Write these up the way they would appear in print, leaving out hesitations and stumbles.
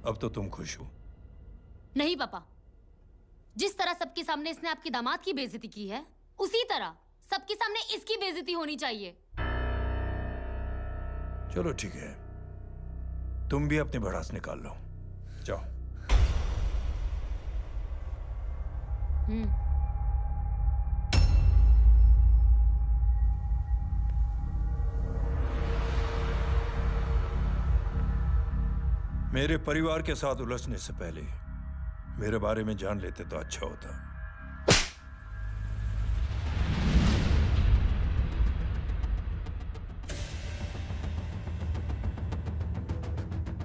अब तो तुम खुश हो? नहीं पापा, जिस तरह सबके सामने इसने आपकी दामाद की बेइज्जती की है, उसी तरह सबके सामने इसकी बेइज्जती होनी चाहिए। चलो ठीक है, तुम भी अपनी भड़ास निकाल लो, जाओ। मेरे परिवार के साथ उलझने से पहले मेरे बारे में जान लेते तो अच्छा होता।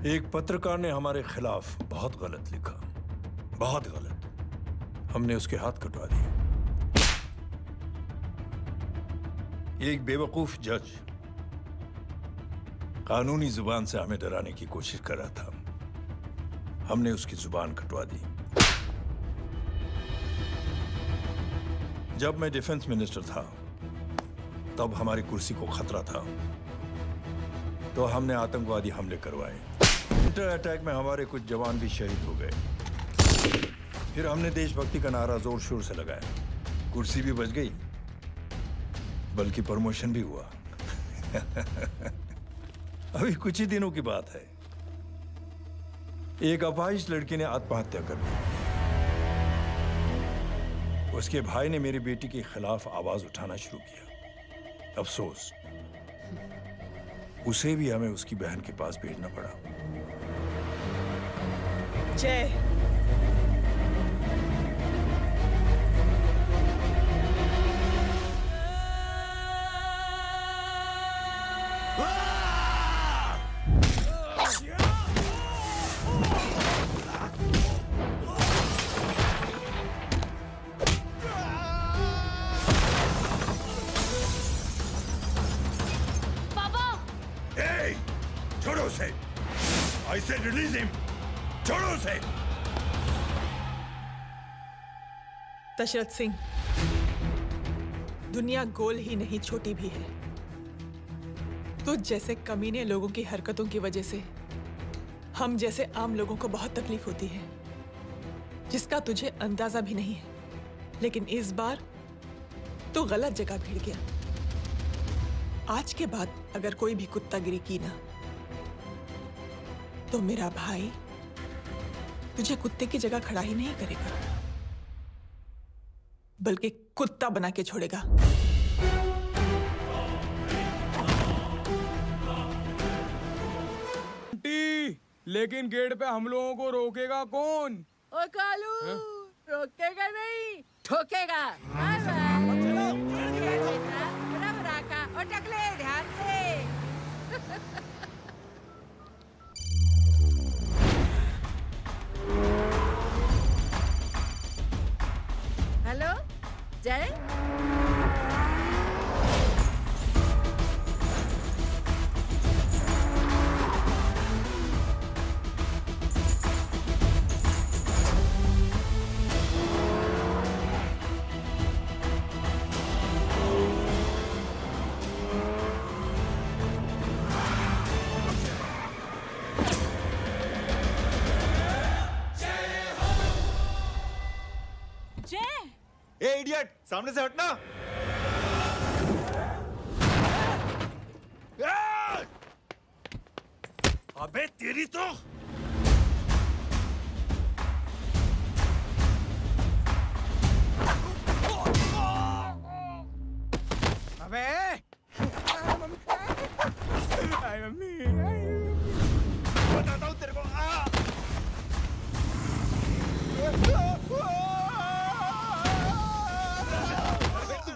एक पत्रकार ने हमारे खिलाफ बहुत गलत लिखा, बहुत गलत। हमने उसके हाथ कटवा दिए। एक बेवकूफ जज कानूनी जुबान से हमें डराने की कोशिश कर रहा था। हमने उसकी जुबान कटवा दी। जब मैं डिफेंस मिनिस्टर था तब हमारी कुर्सी को खतरा था, तो हमने आतंकवादी हमले करवाए। इंटर अटैक में हमारे कुछ जवान भी शहीद हो गए। फिर हमने देशभक्ति का नारा जोर शोर से लगाया। कुर्सी भी बच गई, बल्कि प्रमोशन भी हुआ। अभी कुछ ही दिनों की बात है, एक अपाहिज लड़की ने आत्महत्या कर ली। उसके भाई ने मेरी बेटी के खिलाफ आवाज उठाना शुरू किया। अफसोस, उसे भी हमें उसकी बहन के पास भेजना पड़ा। जय, छोड़ो उसे। I said release him. छोड़ो उसे। दशरथ सिंह, दुनिया गोल ही नहीं छोटी भी है। तुझ जैसे कमीने लोगों की हरकतों की वजह से हम जैसे आम लोगों को बहुत तकलीफ होती है, जिसका तुझे अंदाजा भी नहीं है। लेकिन इस बार तू गलत जगह भिड़ गया। आज के बाद अगर कोई भी कुत्तागिरी की ना, तो मेरा भाई तुझे कुत्ते की जगह खड़ा ही नहीं करेगा, बल्कि कुत्ता बना के छोड़ेगा। लेकिन गेट पे हम लोगों को रोकेगा कौन? ओ कालू, रोकेगा नहीं, ठोकेगा। टकले ध्यान से। हेलो जय, ए इडियट, सामने से हटना। अबे तेरी तो। अबे बताता हूँ तेरे को।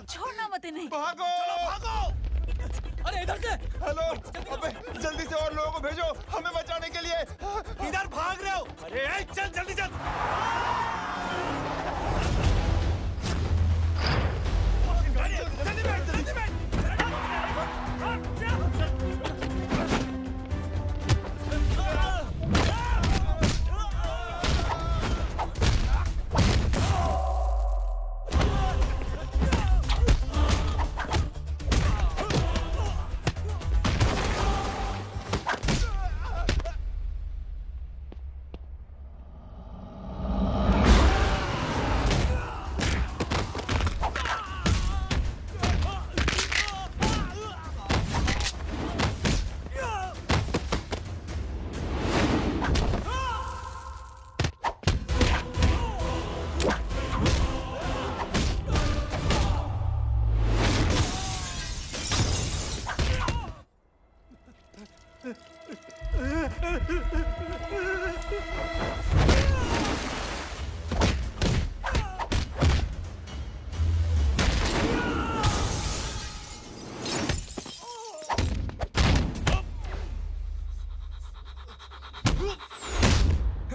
छोड़ना मत इन्हें। भागो, चलो भागो। अरे इधर से। हेलो, अबे जल्दी से और लोगों को भेजो हमें बचाने के लिए। इधर भाग रहे हो? अरे चल जल्दी चल। जल्दी बैठ, जल्दी बैठ।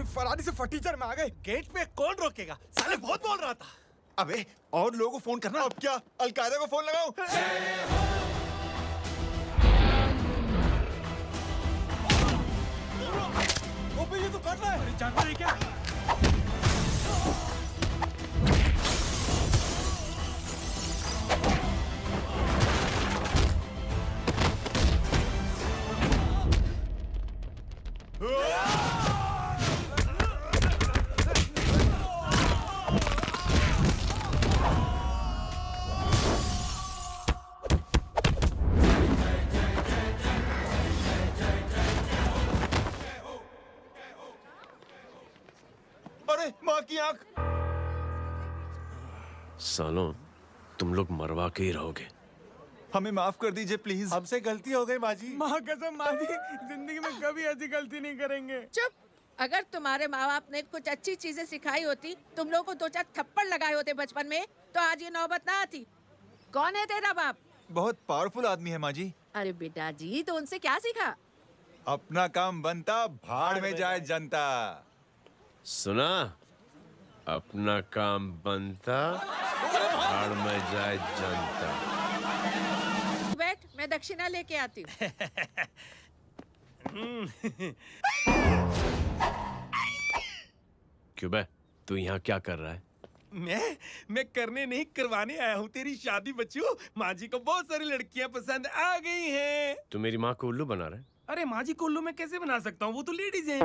फरारी से फटीचर में आ गए। गेट पे कौन रोकेगा? साले बहुत बोल रहा था। अबे और लोगों को फोन करना। अब क्या अलकायदा को फोन लगाऊं? ओबे ये तो कर रहा है। जानवर है क्या? अरे माँ की आंख। सालों तुम लोग मरवा के ही रहोगे। हमें माफ कर दीजिए प्लीज। हमसे गलती हो गई माँ जी। माँ कसम माँ जी, जिंदगी में कभी ऐसी गलती नहीं करेंगे। चुप। अगर तुम्हारे माँ बाप ने कुछ अच्छी चीजें सिखाई होती, तुम लोगों को 2-4 थप्पड़ लगाए होते बचपन में, तो आज ये नौबत ना आती। कौन है तेरा बाप? बहुत पावरफुल आदमी है माँ जी। अरे बेटा जी, तो उनसे क्या सीखा? अपना काम बनता, भाड़ में जाए जनता। सुना? अपना काम बनता, भाड़ में जाए जनता। बैठ, मैं दक्षिणा लेके आती हूँ। क्यों बे, तू यहाँ क्या कर रहा है? मैं करने नहीं करवाने आया हूँ तेरी शादी बच्चू। माँ जी को बहुत सारी लड़कियाँ पसंद आ गई हैं। तू मेरी माँ को उल्लू बना रहा है? अरे माँ जी को उल्लू मैं कैसे बना सकता हूँ? वो तो लेडीज हैं।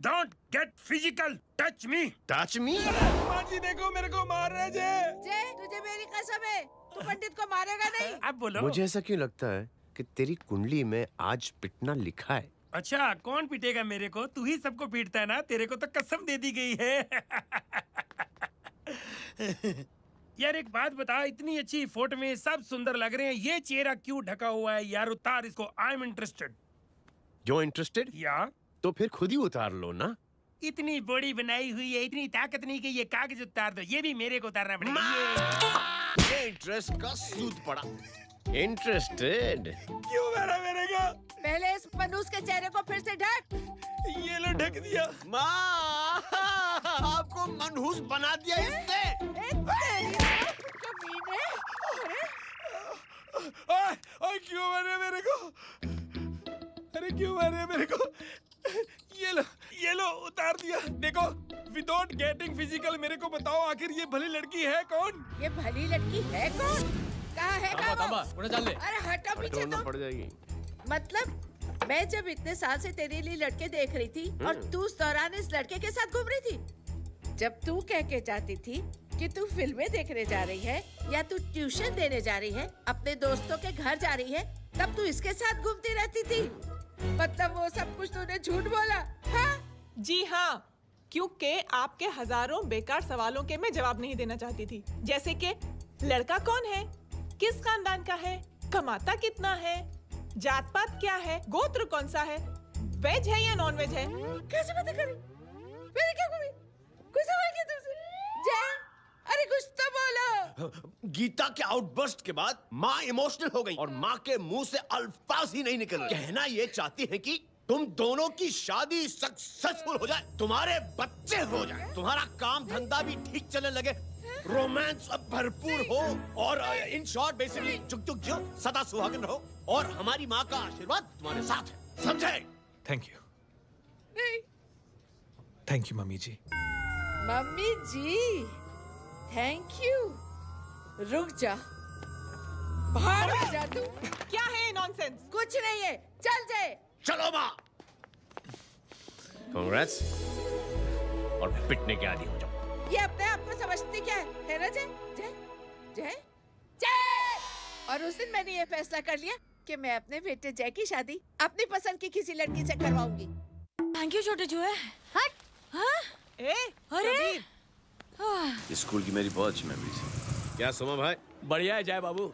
Don't get physical, touch me. Touch me? माँ जी देखो मेरे को मार रहे जय। जय, तुझे मेरी कसम है, तू पंडित को मारेगा नहीं। अब बोलो। मुझे ऐसा क्यों लगता है कि तेरी कुंडली में आज पिटना लिखा है? अच्छा, कौन पीटेगा मेरे को? तू ही सबको पीटता है ना। तेरे को तो कसम दे दी गई है। यार एक बात बता, इतनी अच्छी फोटो में सब सुंदर लग रहे हैं, ये चेहरा क्यों ढका हुआ है? यार उतार इसको, I am interested. You interested? या तो फिर खुद ही उतार लो ना। इतनी बॉडी बनाई हुई है, इतनी ताकत नहीं कि ये कागज उतार दो। ये भी मेरे को उतारना पड़ेगा। ये इंटरेस्ट का सूद पड़ा। इंटरेस्टेड? क्यों मारा मेरे को? पहले इस मनूस के चेहरे को फिर से ढक। ये लो ढक दिया। माँ, आपको मनहूस बना दिया इसने। कमीने। ओए क्यों मारे मेरे को? अरे क्यों मारे मेरे को? ये लो उतार दिया। देखो, विदाउट गेटिंग फिजिकल मेरे को बताओ, आखिर ये भली लड़की है कौन? ये भली लड़की है कौन? कहाँ है कहाँ वो? अरे हटो पीछे टोलना तो। पड़ जाएगी। मतलब मैं जब इतने साल से तेरे लिए लड़के देख रही थी और तू उस दौरान इस लड़के के साथ घूम रही थी। जब तू कह के जाती थी कि तू फिल्में देखने जा रही है या तू ट्यूशन देने जा रही है, अपने दोस्तों के घर जा रही है, तब तू इसके साथ घूमती रहती थी। मतलब वो सब कुछ तूने झूठ बोला? हाँ? जी हाँ, क्योंकि आपके हजारों बेकार सवालों के मैं जवाब नहीं देना चाहती थी। जैसे कि लड़का कौन है, किस खानदान का है, कमाता कितना है, जात पात क्या है, गोत्र कौन सा है, वेज है या नॉन वेज है। कैसे पता करी? मैंने क्या करी? कोई सवाल किया तुमसे? जय, अरे कुछ तो बोलो। गीता के आउटबर्स्ट के बाद माँ इमोशनल हो गई और माँ के मुंह से अल्फाज ही नहीं निकल रहे। कहना ये चाहती है कि तुम दोनों की शादी सक्सेसफुल हो जाए, तुम्हारे बच्चे हो जाए, तुम्हारा काम धंधा भी ठीक चलने लगे, रोमांस अब भरपूर हो और इन शॉर्ट बेसिकली जुग जुग जियो, सदा सुहागन रहो और हमारी माँ का आशीर्वाद तुम्हारे साथ है। समझे? थैंक यू, नहीं, थैंक यू मम्मी जी। मम्मी जी, थैंक यू। रुक जा, बाहर आ जा तू। क्या है नॉनसेंस? कुछ नहीं है, चल जाए। चलो माँ। कांग्रेस और पिटने के आदी हो जाओ। ये अपने आप को समझती क्या है ना जय? जय जय जय। और उस दिन मैंने ये फैसला कर लिया कि मैं अपने बेटे जय की शादी अपनी पसंद की किसी लड़की से करवाऊंगी। थैंक यू छोटे जो है। हट। हाँ? ए, अरे स्कूल की मेरी बहुत अच्छी मेमोरीज है। क्या सुमा भाई? बढ़िया है जय बाबू।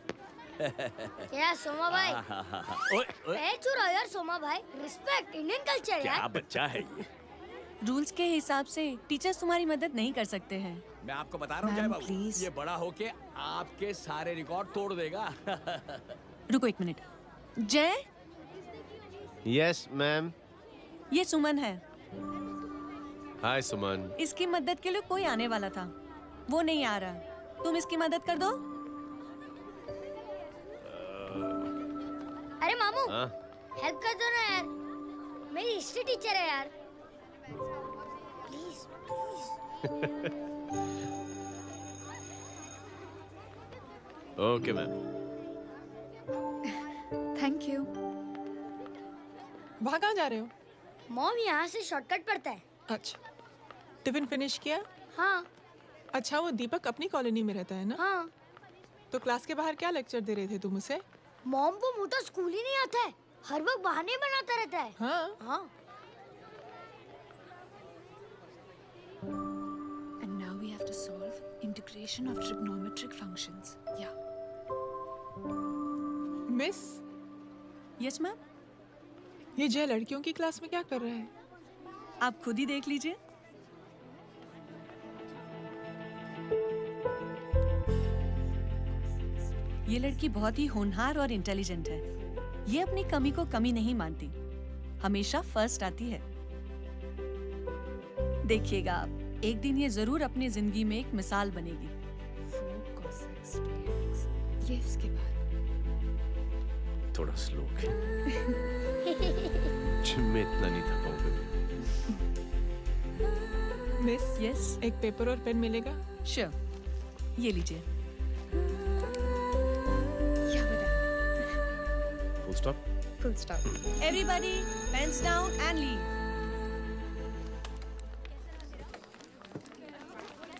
क्या सोमा भाई? ओए, ओए, पैर छू रहा हो यार सोमा भाई। रिस्पेक्ट इंडियन कल्चर क्या यार। बच्चा है ये? रूल्स के हिसाब से टीचर्स तुम्हारी मदद नहीं कर सकते हैं। मैं आपको बता रहा हूँ जय मैम, बाबू, प्लीज। ये बड़ा होके आपके सारे रिकॉर्ड तोड़ देगा। रुको एक मिनट। जय, यस मैम। ये सुमन है। हाय सुमन। इसकी मदद के लिए कोई आने वाला था, वो नहीं आ रहा। तुम इसकी मदद कर दो। अरे मामू हाँ? हेल्प कर दो ना यार, मेरी हिस्ट्री टीचर है यार। Please please. Okay ma'am. Thank you. वहाँ कहाँ जा रहे हो? मॉम यहाँ से शॉर्टकट पड़ता है। अच्छा, टिफिन फिनिश किया? हाँ अच्छा, वो दीपक अपनी कॉलोनी में रहता है ना? हाँ। तो क्लास के बाहर क्या लेक्चर दे रहे थे तुम उसे? मॉम को मुंह तो स्कूल ही नहीं आता है, हर वक्त बहाने बनाता रहता है। हाँ। हाँ। And now we have to solve integration of trigonometric functions. Yeah. Miss, yes ma'am. ये जय लड़कियों की क्लास में क्या कर रहा है? आप खुद ही देख लीजिए। ये लड़की बहुत ही होनहार और इंटेलिजेंट है। ये अपनी कमी को कमी नहीं मानती, हमेशा फर्स्ट आती है। देखिएगा आप, एक दिन ये जरूर अपनी जिंदगी में एक मिसाल बनेगी। 4 cos x 3x. ये उसके बाद। थोड़ा स्लो जिम में इतना नहीं था पाऊंगा। मिस, यस, एक पेपर और पेन मिलेगा? श्योर, ये लीजिए। Yeah, बेटा। Full stop. Full stop. Everybody pens down and leave.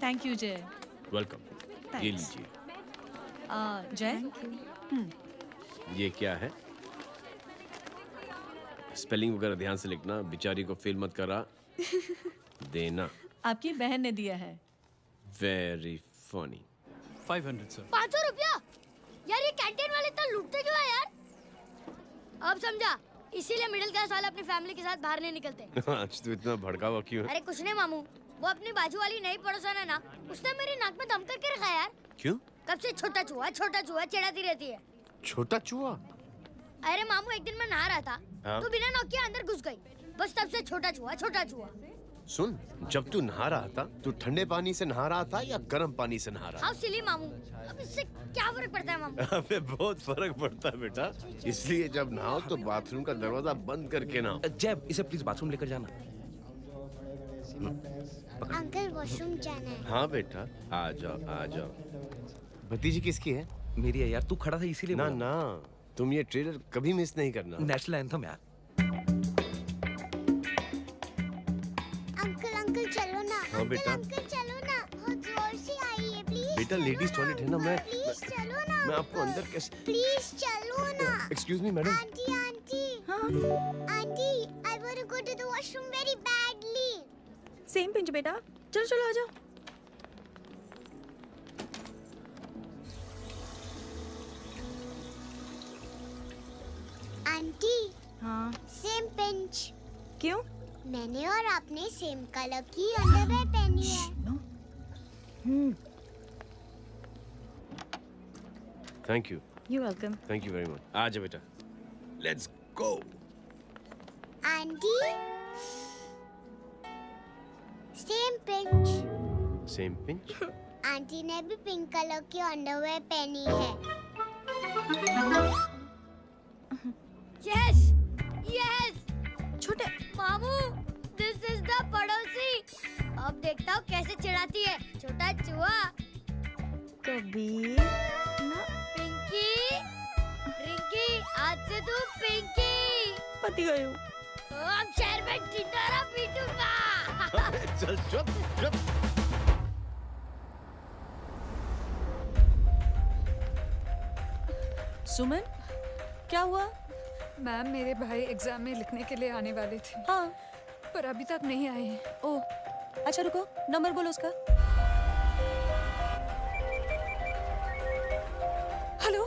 Thank you Jay. Welcome. ये Thanks. लीजिए। जय, ये क्या है? स्पेलिंग वगैरह ध्यान से लिखना, बेचारी को फेल मत करा देना। आपकी बहन ने दिया है। Very funny. 500 सर। 500 रुपया? यार ये कैंटीन वाले इतना लूटते क्यों है यार? अब समझा, इसीलिए मिडिल क्लास वाले अपनी फैमिली के साथ बाहर नहीं निकलते। आज तो इतना भड़का हुआ क्यों है? अरे कुछ नहीं मामू, वो अपनी बाजू वाली नई पड़ोसन है ना, उसने मेरी नाक में दम करके रखा है यार। क्यों? कब से छोटा चूहा चिढ़ाती रहती है। छोटा चूहा? अरे मामू, एक दिन मैं नहा रहा था, हाँ? तो बिना नॉक के अंदर घुस गई। बस तब से छोटा चूहा। सुन, जब तू नहा रहा था, तू ठंडे पानी से नहा रहा था या गर्म पानी से नहा रहा हाउ सिली मामू, अब इससे क्या फर्क पड़ता है मामू? था? अबे बहुत फर्क पड़ता है बेटा, इसलिए जब नहाओ तो बाथरूम का दरवाजा बंद करके नहाओ। जय, इसे प्लीज बाथरूम लेकर जाना। अंकल वॉशरूम जाना है। हाँ बेटा, आ जाओ। भतीजी किसकी है? मेरी है यार, तू खड़ा था इसीलिए ना बोला। ना, तुम ये ट्रेलर कभी मिस नहीं करना। नेशनल एंथम यार। अंकल चलो ना। हाँ बेटा। अंकल चलो ना, बहुत जोर से आई है, प्लीज। बेटा लेडीज टॉयलेट है ना, प्लीज चलो ना। मैं आपको अंदर कैसे? प्लीज चलो ना। Excuse me madam. Aunty I want to go to the washroom very badly. Same pinch बेटा। चलो आ जाओ। आंटी, हाँ। Same pinch. क्यों? मैंने और आपने सेम कलर की अंडरवेयर पहनी है। Thank you. You're welcome. Thank you very much. आ जा बेटा, let's go. Aunty, same pinch. Same pinch? Aunty ने भी पिंक कलर की अंडरवेयर पहनी है। Yes yes. छोटे मामू, दिस इज द पड़ोसी। अब देखता हूँ कैसे चिढ़ाती है छोटा चूहा। कबीर ना। पिंकी, रिंकी, आज से तू पिंकी। पति गई हूँ। अब शहर में टिटोरा पीटूंगा। चल चुप। सुमन, क्या हुआ? मैम, मेरे भाई एग्जाम में लिखने के लिए आने वाले थे। हाँ। पर अभी तक नहीं आए हैं। ओ, अच्छा रुको, नंबर बोलो उसका। हेलो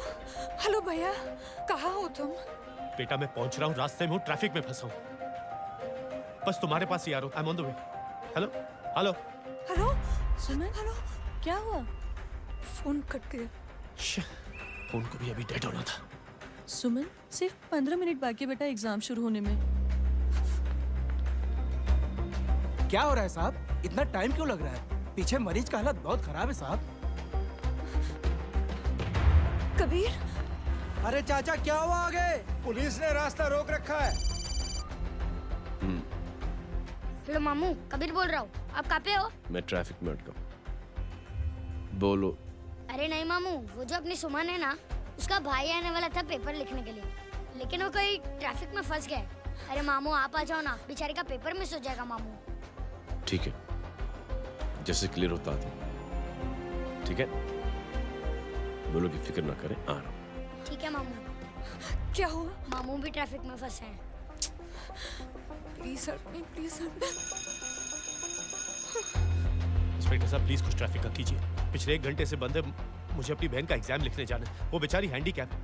हेलो भैया, कहाँ हो तुम? बेटा मैं पहुंच रहा हूँ, रास्ते में हूँ, ट्रैफिक में फंसा हूँ। बस तुम्हारे पास ही आ रहा हूँ। I am on the way. Hello hello hello Suman, hello, क्या हुआ? फोन कट गया। फोन को भी अभी डेड होना था। सुमन, सिर्फ 15 मिनट बाकी है बेटा एग्जाम शुरू होने में। क्या हो रहा है साहब? इतना टाइम क्यों लग रहा है? पीछे मरीज का हालत बहुत खराब है साहब। कबीर, अरे चाचा क्या हुआ आगे? पुलिस ने रास्ता रोक रखा है। हेलो मामू, कबीर बोल रहा हूँ। आप कहाँ पे हो? मैं ट्रैफिक में अटका। बोलो। अरे नहीं मामू, वो जो अपनी सुमन है ना, उसका भाई आने वाला था पेपर लिखने के लिए, लेकिन वो कहीं ट्रैफिक में फंस गया। अरे मामू आप आ जाओ ना, बेचारे का पेपर मिस हो जाएगा मामू। ठीक है, जैसे क्लियर होता था। ठीक है, बोलो कि फिक्र ना करें, आ रहा हूँ। ठीक है मामू। क्या हुआ? मामू भी ट्रैफिक में फंसे हैं। Please help me, please help me. Inspector साहब प्लीज कुछ ट्रैफिक का कीजिए। पिछले 1 घंटे से बंद है, मुझे अपनी बहन का एग्जाम लिखने जाना है। वो बेचारी हैंडीकैप है।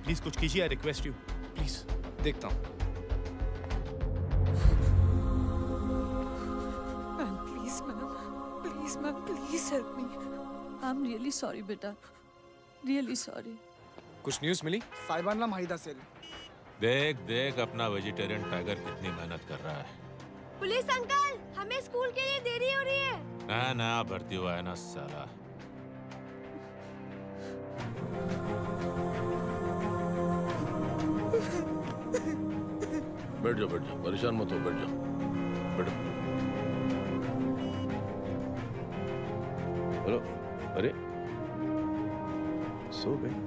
प्लीज कुछ कीजिए, आई रिक्वेस्ट यू प्लीज। देखता हूँ। Please ma'am, please help me. I am really sorry बेटा, रियली सॉरी। कुछ न्यूज़ मिली? साहिबान माहिदा सेल। देख देख अपना वेजिटेरियन टाइगर कितनी मेहनत कर रहा है। पुलिस अंकल, हमें स्कूल के लिए देरी हो रही है। ना भर्ती हुआ है ना साला। बैठ जाओ, परेशान मत हो, बैठ जाओ, बैठो। हेलो, अरे सो गए?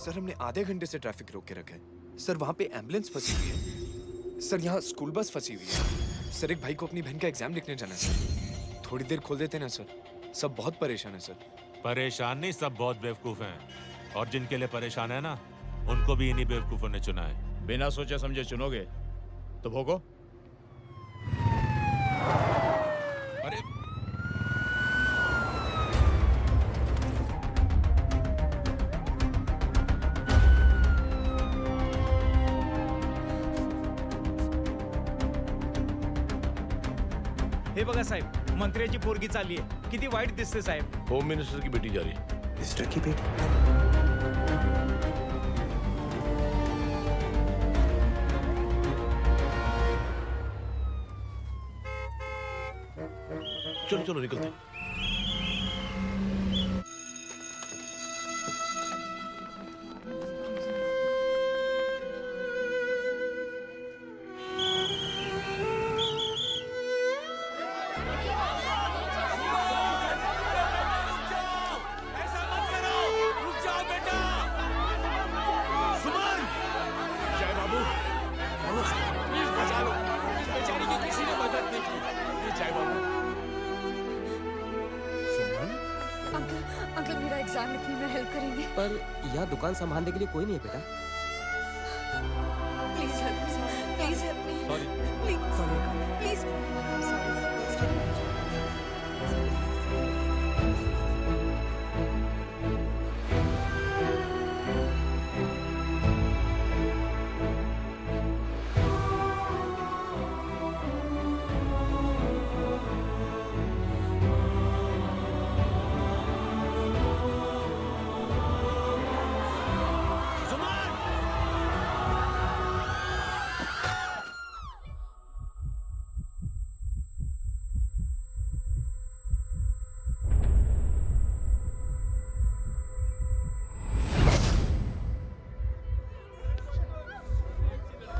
सर हमने आधे घंटे से ट्रैफिक रोक के रखा है। सर वहाँ पे एम्बुलेंस फंसी हुई है। सर यहाँ स्कूल बस फंसी हुई है। सर एक भाई को अपनी बहन का एग्जाम लिखने जाना है सर। थोड़ी देर खोल देते ना सर। सब बहुत परेशान है सर। परेशान नहीं, सब बहुत बेवकूफ हैं। और जिनके लिए परेशान है ना, उनको भी इन्हीं बेवकूफों ने चुना है। बिना सोचे समझे चुनोगे तो भोगो। अरे हे बघा साहेब, मंत्र्याची पोरगी चालली आहे. किती वाईट दिसते साहेब. होम मिनिस्टर की बेटी जा रही है। मिनिस्टर की बेटी? चलो चलो निकलते हैं। अंकल मेरा एग्जाम लिखने में हेल्प करेंगे? पर यहाँ दुकान संभालने के लिए कोई नहीं है बेटा। Please help me, please help me. Sorry. Please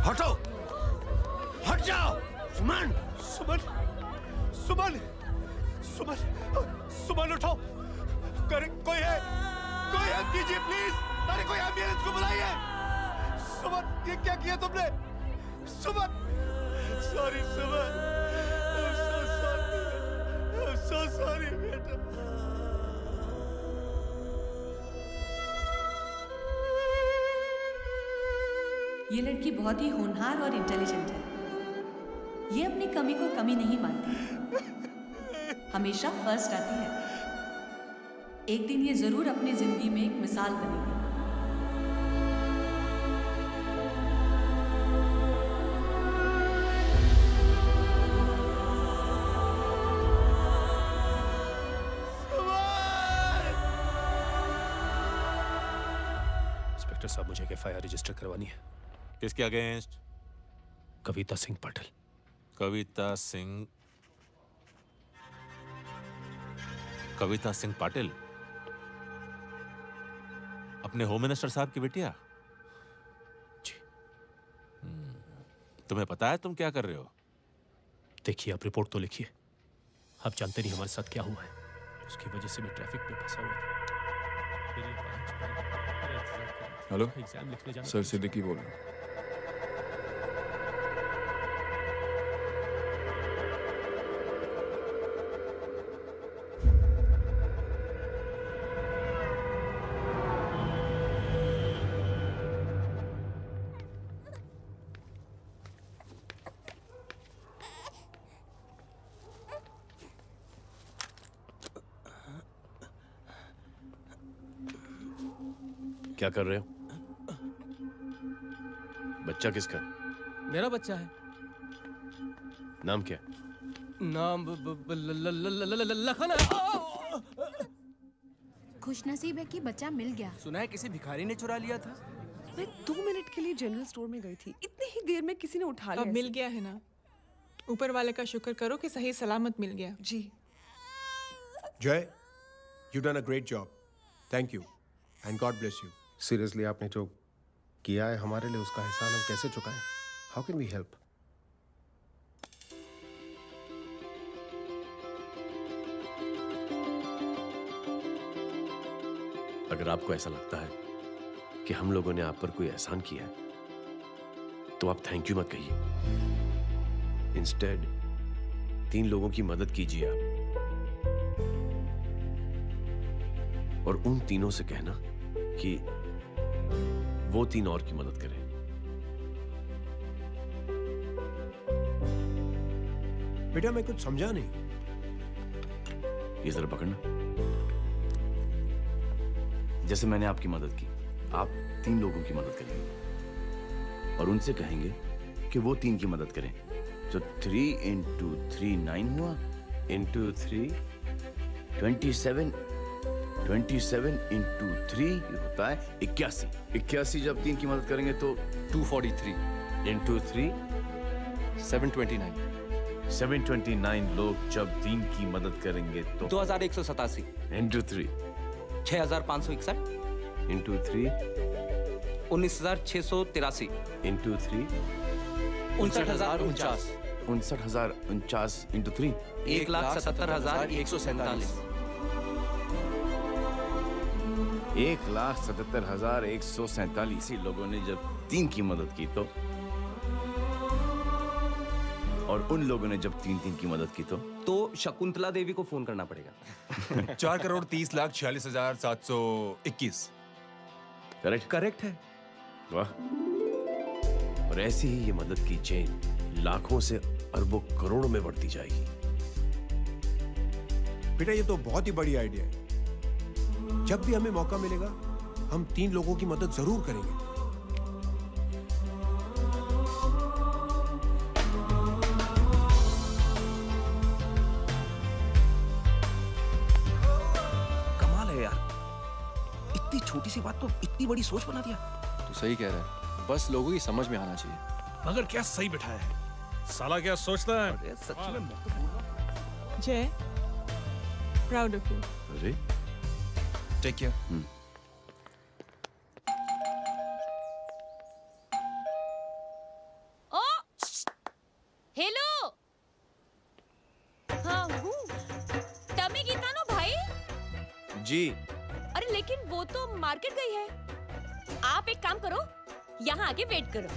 हटो, हट जाओ। सुमन, सुमन, सुमन, सुमन, सुमन उठो। कोई है? कोई हेल्प कीजिए प्लीज। अरे कोई एम्बुलेंस को बुलाइए। सुमन, ये क्या किया तुमने? Suman, sorry Suman, I'm so sorry बेटा। ये लड़की बहुत ही होनहार और इंटेलिजेंट है। ये अपनी कमी को कमी नहीं मानती, हमेशा फर्स्ट आती है। एक दिन ये जरूर अपनी जिंदगी में एक मिसाल बनेगी। इंस्पेक्टर साहब, मुझे एफआईआर रजिस्टर करवानी है। किसके अगेंस्ट? कविता सिंह पाटिल। कविता सिंह पाटिल, अपने होम मिनिस्टर साहब की बेटिया? जी। तुम्हें पता है तुम क्या कर रहे हो? देखिए, आप रिपोर्ट तो लिखिए। आप जानते नहीं हमारे साथ क्या हुआ है। उसकी वजह से मैं ट्रैफिक में फंसा हुआ। हेलो एग्जाम लिखने जाना। सर, सिद्दीकी बोल रहा हूँ। क्या कर रहे हो? बच्चा किसका? मेरा बच्चा है। नाम क्या? नाम लखन है। खुशनसीब है कि बच्चा मिल गया। सुना है किसी भिखारी ने चुरा लिया था। मैं 2 मिनट के लिए जनरल स्टोर में गई थी, इतनी ही देर में किसी ने उठा लिया। अब मिल गया है ना, ऊपर वाले का शुक्र करो कि सही सलामत मिल गया। जी। जय, you done a great job. Thank you and God bless you. Seriously, आपने जो किया है हमारे लिए, उसका एहसान हम कैसे चुकाएं? How can we help? अगर आपको ऐसा लगता है कि हम लोगों ने आप पर कोई एहसान किया है, तो आप थैंक यू मत कहिए। इंस्टेड 3 लोगों की मदद कीजिए आप, और उन तीनों से कहना कि वो 3 और की मदद करें। बेटा, मैं कुछ समझा नहीं। ये जरा पकड़ना। जैसे मैंने आपकी मदद की, आप 3 लोगों की मदद करेंगे और उनसे कहेंगे कि वो 3 की मदद करें। तो 3 into 3 9 हुआ, into 3 27, 27 into 3 होता है 81। 81 जब 3 की मदद करेंगे तो 243 into 3 729। 729 लोग जब 3 की मदद करेंगे तो 2187 into 3 6561 into 3 19683 into 3 59049 59049 into 3 1,77,147 1,77,147 लोगों ने जब 3 की मदद की तो, और उन लोगों ने जब 3 की मदद की तो शकुंतला देवी को फोन करना पड़ेगा। 4,30,46,721। करेक्ट है। वाह। और ऐसी ही ये मदद की चेन लाखों से अरबों करोड़ों में बढ़ती जाएगी। बेटा, ये तो बहुत ही बड़ी आइडिया है। जब भी हमें मौका मिलेगा, हम 3 लोगों की मदद जरूर करेंगे। कमाल है यार, इतनी छोटी सी बात को इतनी बड़ी सोच बना दिया। तू सही कह रहा है, बस लोगों की समझ में आना चाहिए। मगर क्या सही बिठाया है, साला क्या सोचता है। सच में जय, प्राउड ऑफ यू। अरे टेक केयर। ओ, हेलो। हाँ हूँ। टमी गीता नो भाई। जी। अरे लेकिन वो तो मार्केट गई है। आप एक काम करो, यहाँ आके वेट करो।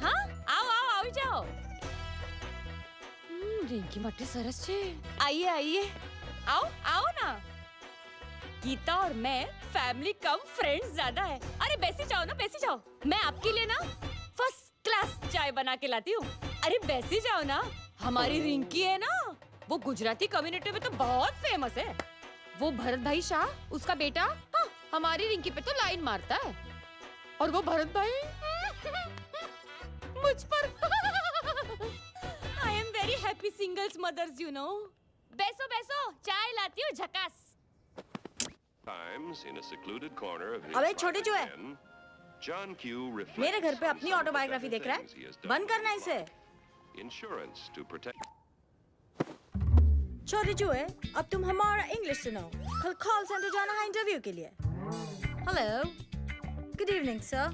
हाँ, आओ आओ आओ जाओ। रिंकी मट्टी सरस छे। आइए आइए, आओ आओ ना। गीता और मैं फैमिली कम फ्रेंड्स ज्यादा है। अरे बैसी जाओ ना, बैसी जाओ। मैं आपके लिए ना फर्स्ट बना के लाती हूँ। अरे बैसी जाओ ना, हमारी रिंकी है ना, वो गुजराती कम्युनिटी में तो बहुत फेमस है। वो भरत भाई शाह, उसका बेटा, हाँ, हमारी रिंकी पे तो लाइन मारता है। और वो भरत भाई मुझ पर I am very happy singles mothers you know. बैसो बैसो, चाय लाती हूँ झकास। अबे छोटे चूहे, मेरे घर पे अपनी ऑटोबायोग्राफी देख रहा है? बंद करना इसे। छोटे चूहे, अब तुम हमारा इंग्लिश सुनो। कल कॉल सेंटर जाना है इंटरव्यू के लिए। Hello, good evening sir,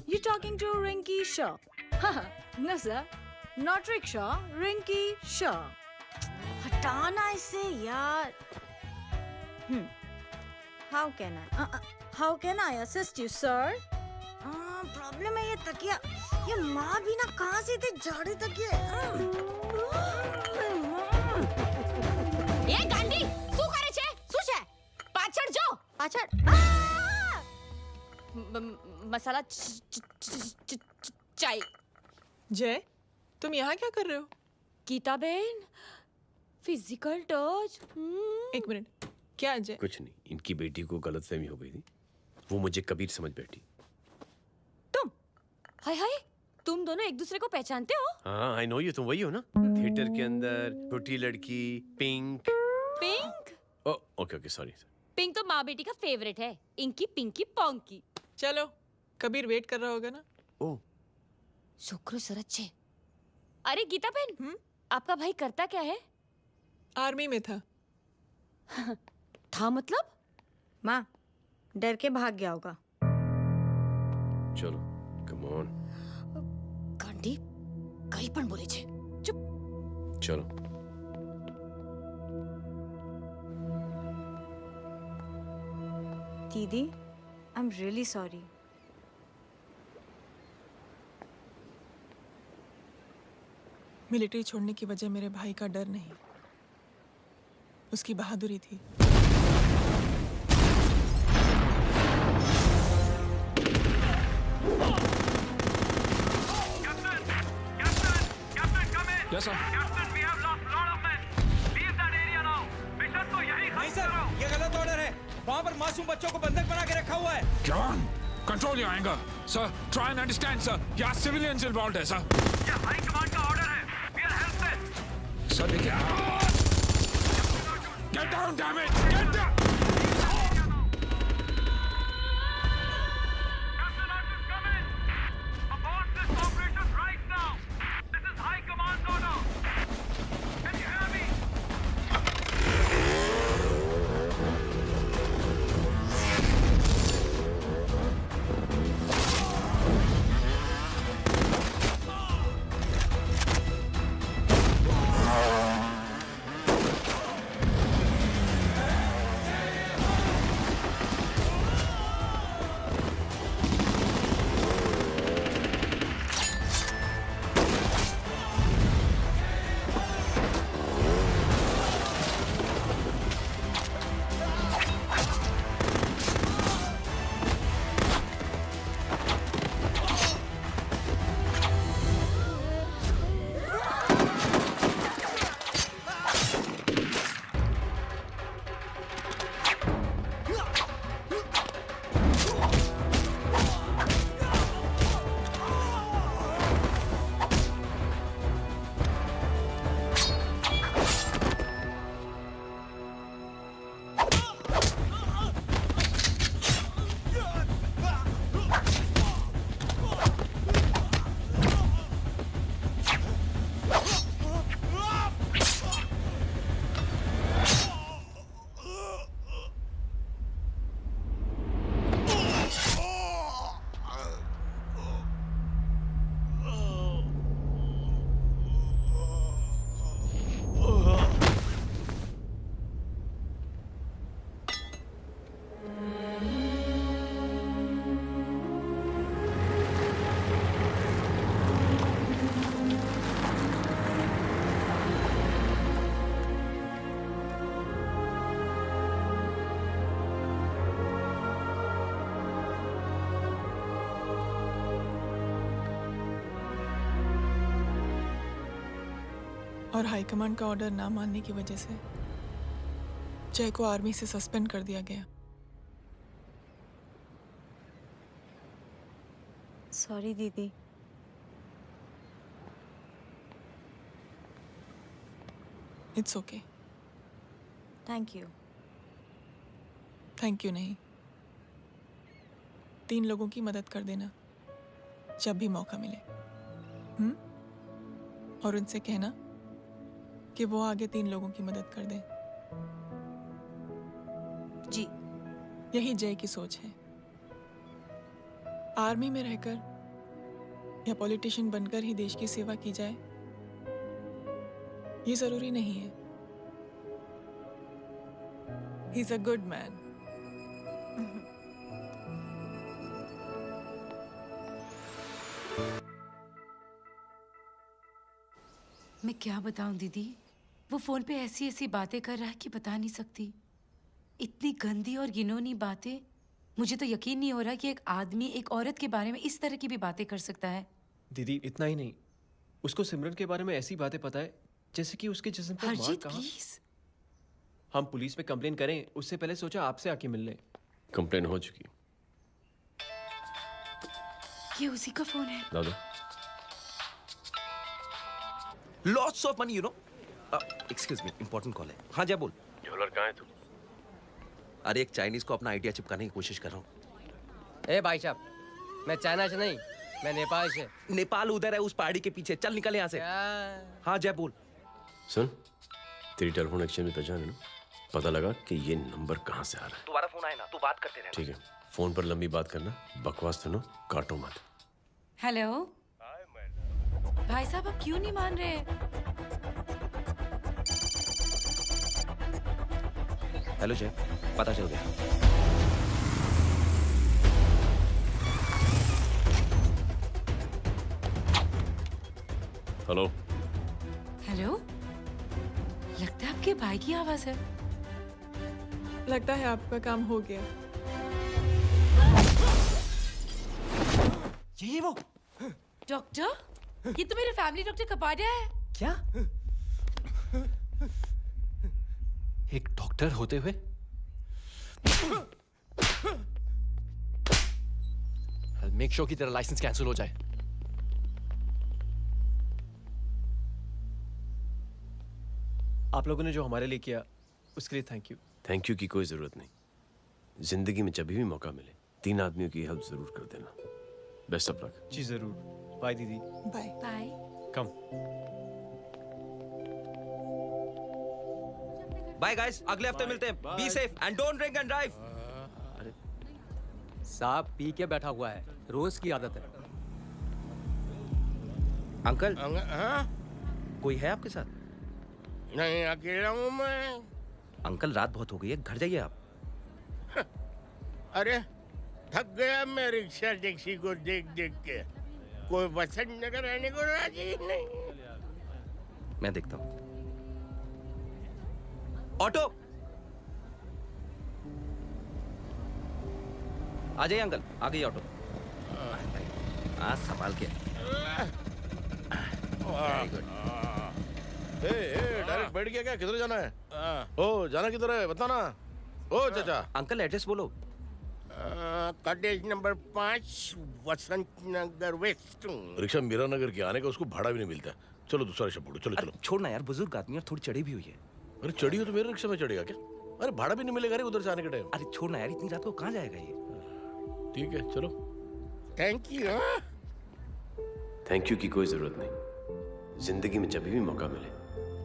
you talking to Rinki Shaw? No sir, not rickshaw, Rinki Shaw. हटाना इसे यार। How can I assist you, sir? Problem है ये तकिया। ये माँ भी ना कहाँ से इतने जाड़े तकिए। ये गांधी, શું કરે છે? શું છે? પાછળ જો. પાછળ. मसाला चाय। जय, तुम यहाँ क्या कर रहे हो? गीता बहन, फिजिकल टच। एक मिनट, क्या जय? कुछ नहीं, इनकी बेटी को गलतफहमी हो गई थी, वो मुझे कबीर समझ बैठी। हाय हाय, तुम दोनों एक दूसरे को पहचानते हो? हाँ, आई नो यू, तुम वही हो ना, थिएटर के अंदर छोटी लड़की pink. Pink? Okay okay, sorry. Pink तो माँ बेटी का फेवरेट है, इंकी पिंकी पोंकी। चलो, कबीर वेट कर रहा होगा ना? ओह, शुक्र सरच्छे। अरे गीता बहन, आपका भाई करता क्या है? आर्मी में था। था मतलब? माँ, डर के भाग गया होगा। चलो, कम ऑन। गांधी, कहीं पण बोले छे। चुप। चलो। दीदी, I am really sorry. Military छोड़ने की वजह मेरे भाई का डर नहीं, उसकी बहादुरी थी। Yes, sir. नहीं सर, ये गलत ऑर्डर है। वहाँ पर मासूम बच्चों को बंधक बना के रखा हुआ है। John, control your anger. Sir, try and understand, sir. यहाँ civilians involved है, sir. ये हाई कमांड का ऑर्डर है। We are helpless. Sir, देखिए। Get down, damn it! Get down! और हाईकमांड का ऑर्डर ना मानने की वजह से जय को आर्मी से सस्पेंड कर दिया गया। सॉरी दीदी। It's okay. Thank you. Thank you नहीं, 3 लोगों की मदद कर देना जब भी मौका मिले। और उनसे कहना कि वो आगे 3 लोगों की मदद कर दें। जी। यही जय की सोच है। आर्मी में रहकर या पॉलिटिशियन बनकर ही देश की सेवा की जाए, ये जरूरी नहीं है। He is a good man. मैं क्या बताऊं दीदी, वो फोन पे ऐसी ऐसी बातें कर रहा है कि बता नहीं सकती। इतनी गंदी और घिनौनी बातें। मुझे तो यकीन नहीं हो रहा कि एक आदमी एक औरत के बारे में इस तरह की भी बातें कर सकता है। दीदी इतना ही नहीं, उसको सिमरन के बारे में ऐसी बातें पता है जैसे कि उसके जिस्म पर मार हरजीत कहाँ। प्लीज। हम पुलिस में कंप्लेन करें उससे पहले सोचा आपसे आके मिल लें। कंप्लेन हो चुकी। ये उसी का फोन है। दादा lots of money, you know. Excuse me, important call है। हाँ जय बोल। ज्वेलर कहाँ है तू? अरे एक चाइनीज को अपना आइडिया चिपकाने की कोशिश कर रहा हूँ। ए भाई साहब, मैं चाइना से नहीं, मैं नेपाल से। नेपाल उधर है उस पहाड़ी के पीछे, चल निकल यहाँ से। हाँ जय बोल। सुन, तेरी टेलीफोन एक्सचेंज में पहचान है ना? पता लगा कि ये नंबर कहाँ से आ रहा है। तुम्हारा फोन आए ना, तू बात करते रहे। ठीक है, फोन पर लंबी बात करना, बकवास सुनो, काटो मत। हेलो भाई साहब, आप क्यों नहीं मान रहे? हेलो जय, पता चल गया। हेलो हेलो, लगता है आपके भाई की आवाज है। लगता है आपका काम हो गया। ये वो डॉक्टर, ये तो मेरे फैमिली डॉक्टर कपाडिया है। क्या? एक डॉक्टर होते हुए? मेक श्योर कि तेरा लाइसेंस कैंसिल हो जाए। आप लोगों ने जो हमारे लिए किया उसके लिए थैंक यू। थैंक यू की कोई जरूरत नहीं। जिंदगी में जब भी मौका मिले 3 आदमियों की हेल्प जरूर कर देना। Best of luck. जी जरूर। बाय दीदी। Bye bye. Come. Bye guys, अगले हफ्ते मिलते हैं। Be safe and don't drink and drive. साहब पी के बैठा हुआ है, रोज की आदत है। अंकल हाँ? कोई है आपके साथ? नहीं, अकेला हूँ मैं। अंकल रात बहुत हो गई है, घर जाइए आप। अरे थक गया मैं रिक्शा टैक्सी को देख देख के। कोई वसंत नगर रहने को राजी नहीं। मैं देखता हूँ। ऑटो आ जाइए अंकल, आ गई ऑटो। हाँ संभाल के। Very good. डायरेक्ट बैठ गया क्या? किधर जाना है? ओ जाना किधर है बता ना। ओ चाचा। अंकल एड्रेस बोलो। कॉटेज नंबर 5 वसंत नगर वेस्ट। रिक्शा मीरा नगर के आने का उसको भाड़ा भी नहीं मिलता। चलो दूसरा रिक्शा पकड़ो। चलो चलो। छोड़ना यार, बुजुर्ग आदमी और थोड़ी चढ़ी भी हुई है। अरे चढ़ी हो तो मेरे रिक्शा में चढ़ेगा क्या? अरे भाड़ा भी नहीं मिलेगा रे उधर से आने के टाइम। अरे छोड़ना यार, इतनी रात को कहाँ जाएगा ये? ठीक है चलो। Thank you. थैंक यू की कोई जरूरत नहीं। जिंदगी में जब भी मौका मिले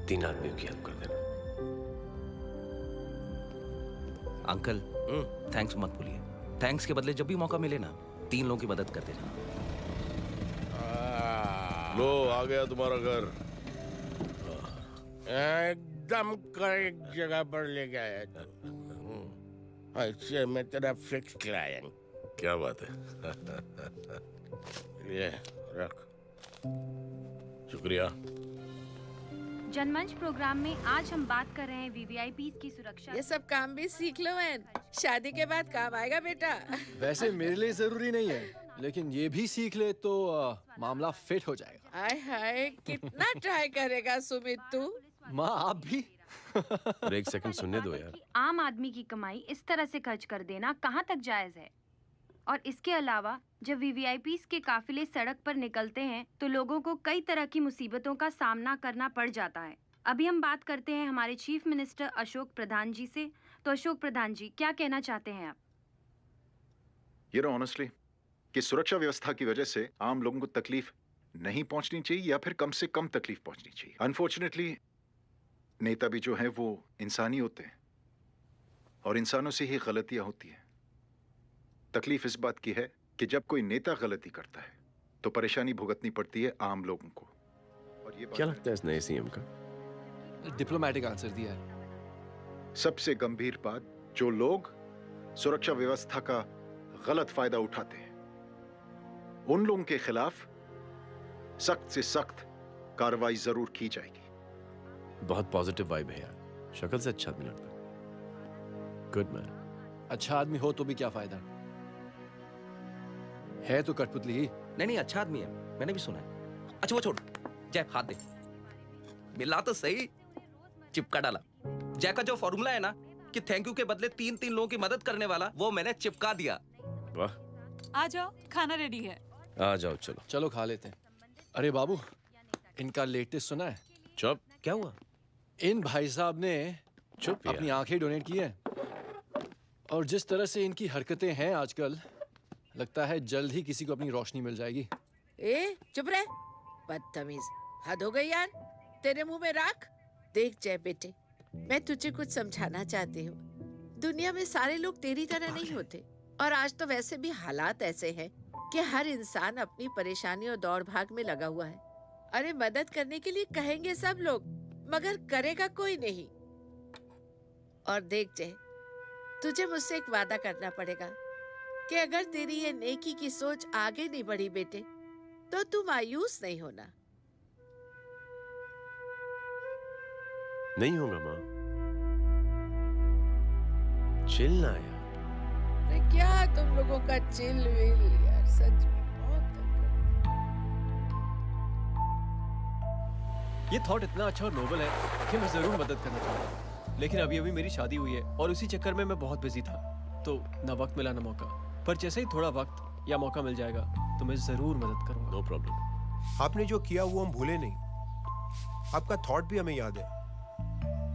3 आदमियों की हेल्प कर देना। अंकल थैंक्स मत भूलिए। थैंक्स के बदले जब भी मौका मिले ना 3 लोगों की मदद कर देना। लो आ गया तुम्हारा घर। एकदम करेक्ट जगह पर ले गया तू। ऐसे मैं तेरा फिक्स क्लाइंट। क्या बात है। ये रख। शुक्रिया। जनमंच प्रोग्राम में आज हम बात कर रहे हैं वीवीआईपीज़ की सुरक्षा। ये सब काम भी सीख लो एन। शादी के बाद काम आएगा बेटा। वैसे मेरे लिए जरूरी नहीं है, लेकिन ये भी सीख ले तो मामला फिट हो जाएगा। हाय हाय, कितना ट्राई करेगा सुमित तू? माँ आप भी। अरे एक सेकंड सुनने दो यार। आम आदमी की कमाई इस तरह से खर्च कर देना कहाँ तक जायज है? और इसके अलावा जब वीवीआईपीज़ के काफिले सड़क पर निकलते हैं तो लोगों को कई तरह की मुसीबतों का सामना करना पड़ जाता है। अभी हम बात करते हैं हमारे चीफ मिनिस्टर अशोक प्रधान जी से। तो अशोक प्रधान जी, क्या कहना चाहते हैं आप? You know honestly कि सुरक्षा व्यवस्था की वजह से आम लोगों को तकलीफ नहीं पहुंचनी चाहिए या फिर कम से कम तकलीफ पहुंचनी चाहिए। अनफॉर्चुनेटली नेता भी जो हैं वो इंसानी होते हैं और इंसानों से ही गलतियां होती हैं। तकलीफ इस बात की है कि जब कोई नेता गलती करता है तो परेशानी भुगतनी पड़ती है आम लोगों को। और ये क्या लगता है इस नए सीएम का? डिप्लोमेटिक आंसर दिया है। सबसे गंभीर बात, जो लोग सुरक्षा व्यवस्था का गलत फायदा उठाते हैं उन लोगों के खिलाफ सख्त से सख्त कार्रवाई जरूर की जाएगी। बहुत पॉजिटिव वाइब है यार, शक्ल से अच्छा आदमी लगता है। Good man. अच्छा आदमी हो तो भी क्या फायदा है तो कठपुतली ही। नहीं अच्छा आदमी है, मैंने भी सुना है। अच्छा वो छोड़, जय हाथ दे। मिला तो सही, चिपका डाला। जय का जो फॉर्मूला है ना कि थैंक यू के बदले 3 लोगों की मदद करने वाला, वो मैंने चिपका दिया। वाह। आ जाओ, खाना रेडी है। आ जाओ, चलो चलो खा लेते हैं। अरे बाबू, इनका लेटेस्ट सुना है? चुप। क्या हुआ? इन भाई साहब ने चुप अपनी आंखें डोनेट की हैं और जिस तरह से इनकी हरकतें हैं आजकल, लगता है जल्द ही किसी को अपनी रोशनी मिल जाएगी। ए चुप रह, बदतमीज, हद हो गई यार। तेरे मुंह में राख। देख जय बेटे, मैं तुझे कुछ समझाना चाहती हूँ। दुनिया में सारे लोग तेरी तरह नहीं होते और आज तो वैसे भी हालात ऐसे हैं कि हर इंसान अपनी परेशानी और दौड़ भाग में लगा हुआ है। अरे मदद करने के लिए कहेंगे सब लोग, मगर करेगा कोई नहीं। और देख जय, तुझे मुझसे एक वादा करना पड़ेगा कि अगर तेरी ये नेकी की सोच आगे नहीं बढ़ी बेटे, तो तू मायूस नहीं होना। नहीं होगा माँ, चिल ना यार। अरे क्या तुम लोगों का चिल विल यार, सच में बहुत। ये थॉट इतना अच्छा और नोबल है कि मैं जरूर मदद करना चाहूंगा, लेकिन अभी मेरी शादी हुई है और उसी चक्कर में मैं बहुत बिजी था, तो ना वक्त मिला ना मौका। पर जैसे ही थोड़ा वक्त या मौका मिल जाएगा तो मैं जरूर मदद करूंगा। No problem. आपने जो किया वो हम भूले नहीं, आपका थॉट भी हमें याद है,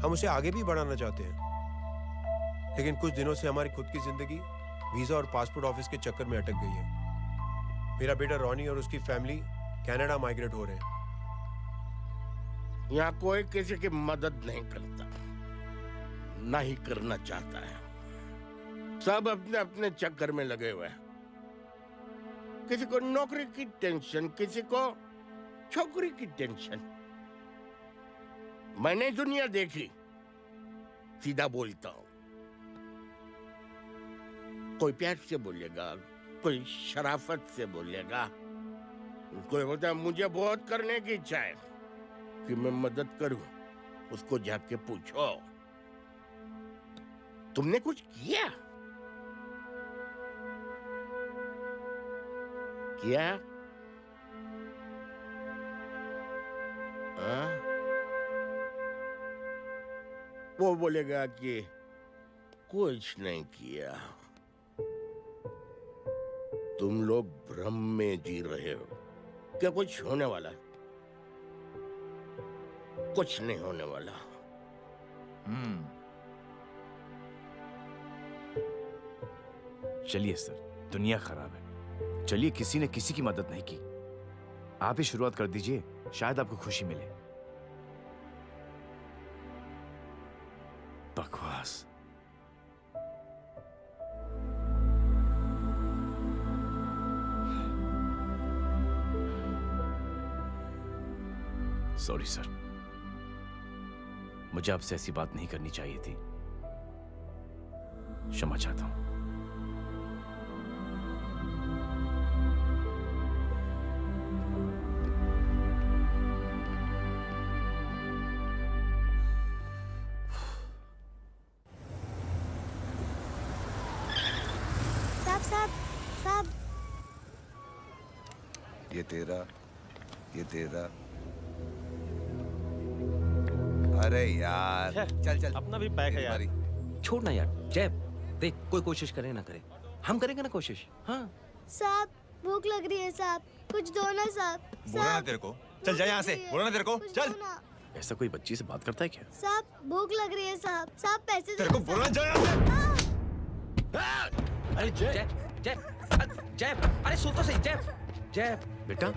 हम उसे आगे भी बढ़ाना चाहते हैं। लेकिन कुछ दिनों से हमारी खुद की जिंदगी वीजा और पासपोर्ट ऑफिस के चक्कर में अटक गई है। मेरा बेटा रॉनी और उसकी फैमिली कनाडा माइग्रेट हो रहे हैं। यहाँ कोई किसी की मदद नहीं करता, ना ही करना चाहता है। सब अपने अपने चक्कर में लगे हुए हैं। किसी को नौकरी की टेंशन, किसी को छोकरी की टेंशन। मैंने दुनिया देखी, सीधा बोलता हूं। कोई प्यार से बोलेगा, कोई शराफत से बोलेगा, कोई बोलता है मुझे बहुत करने की इच्छा है कि मैं मदद करूं। उसको जाके पूछो, तुमने कुछ किया? क्या? वो बोलेगा कि कुछ नहीं किया। तुम लोग भ्रम में जी रहे हो। क्या कुछ होने वाला? कुछ नहीं होने वाला। चलिए सर, दुनिया खराब है, चलिए किसी ने किसी की मदद नहीं की, आप ही शुरुआत कर दीजिए, शायद आपको खुशी मिले। बकवास। सॉरी सर, मुझे आपसे ऐसी बात नहीं करनी चाहिए थी, क्षमा चाहता हूं। ये तेरा, ये तेरा। अरे यार, चल चल, अपना भी पैक है यार। छोड़ ना यार, जय देख, कोई कोशिश करे ना करे, हम करेंगे ना कोशिश। हाँ साहब भूख लग रही है साहब, कुछ दो ना साहब। बोला ना तेरे को, चल जा यहाँ से, बोला ना तेरे को, चल। ऐसा कोई बच्ची से बात करता है क्या? साहब भूख लग रही है साहब, साहब पैसे तेरे को बोला जा यहाँ से। अरे जय जय जय, अरे सुन तो सही जय। जय बेटा,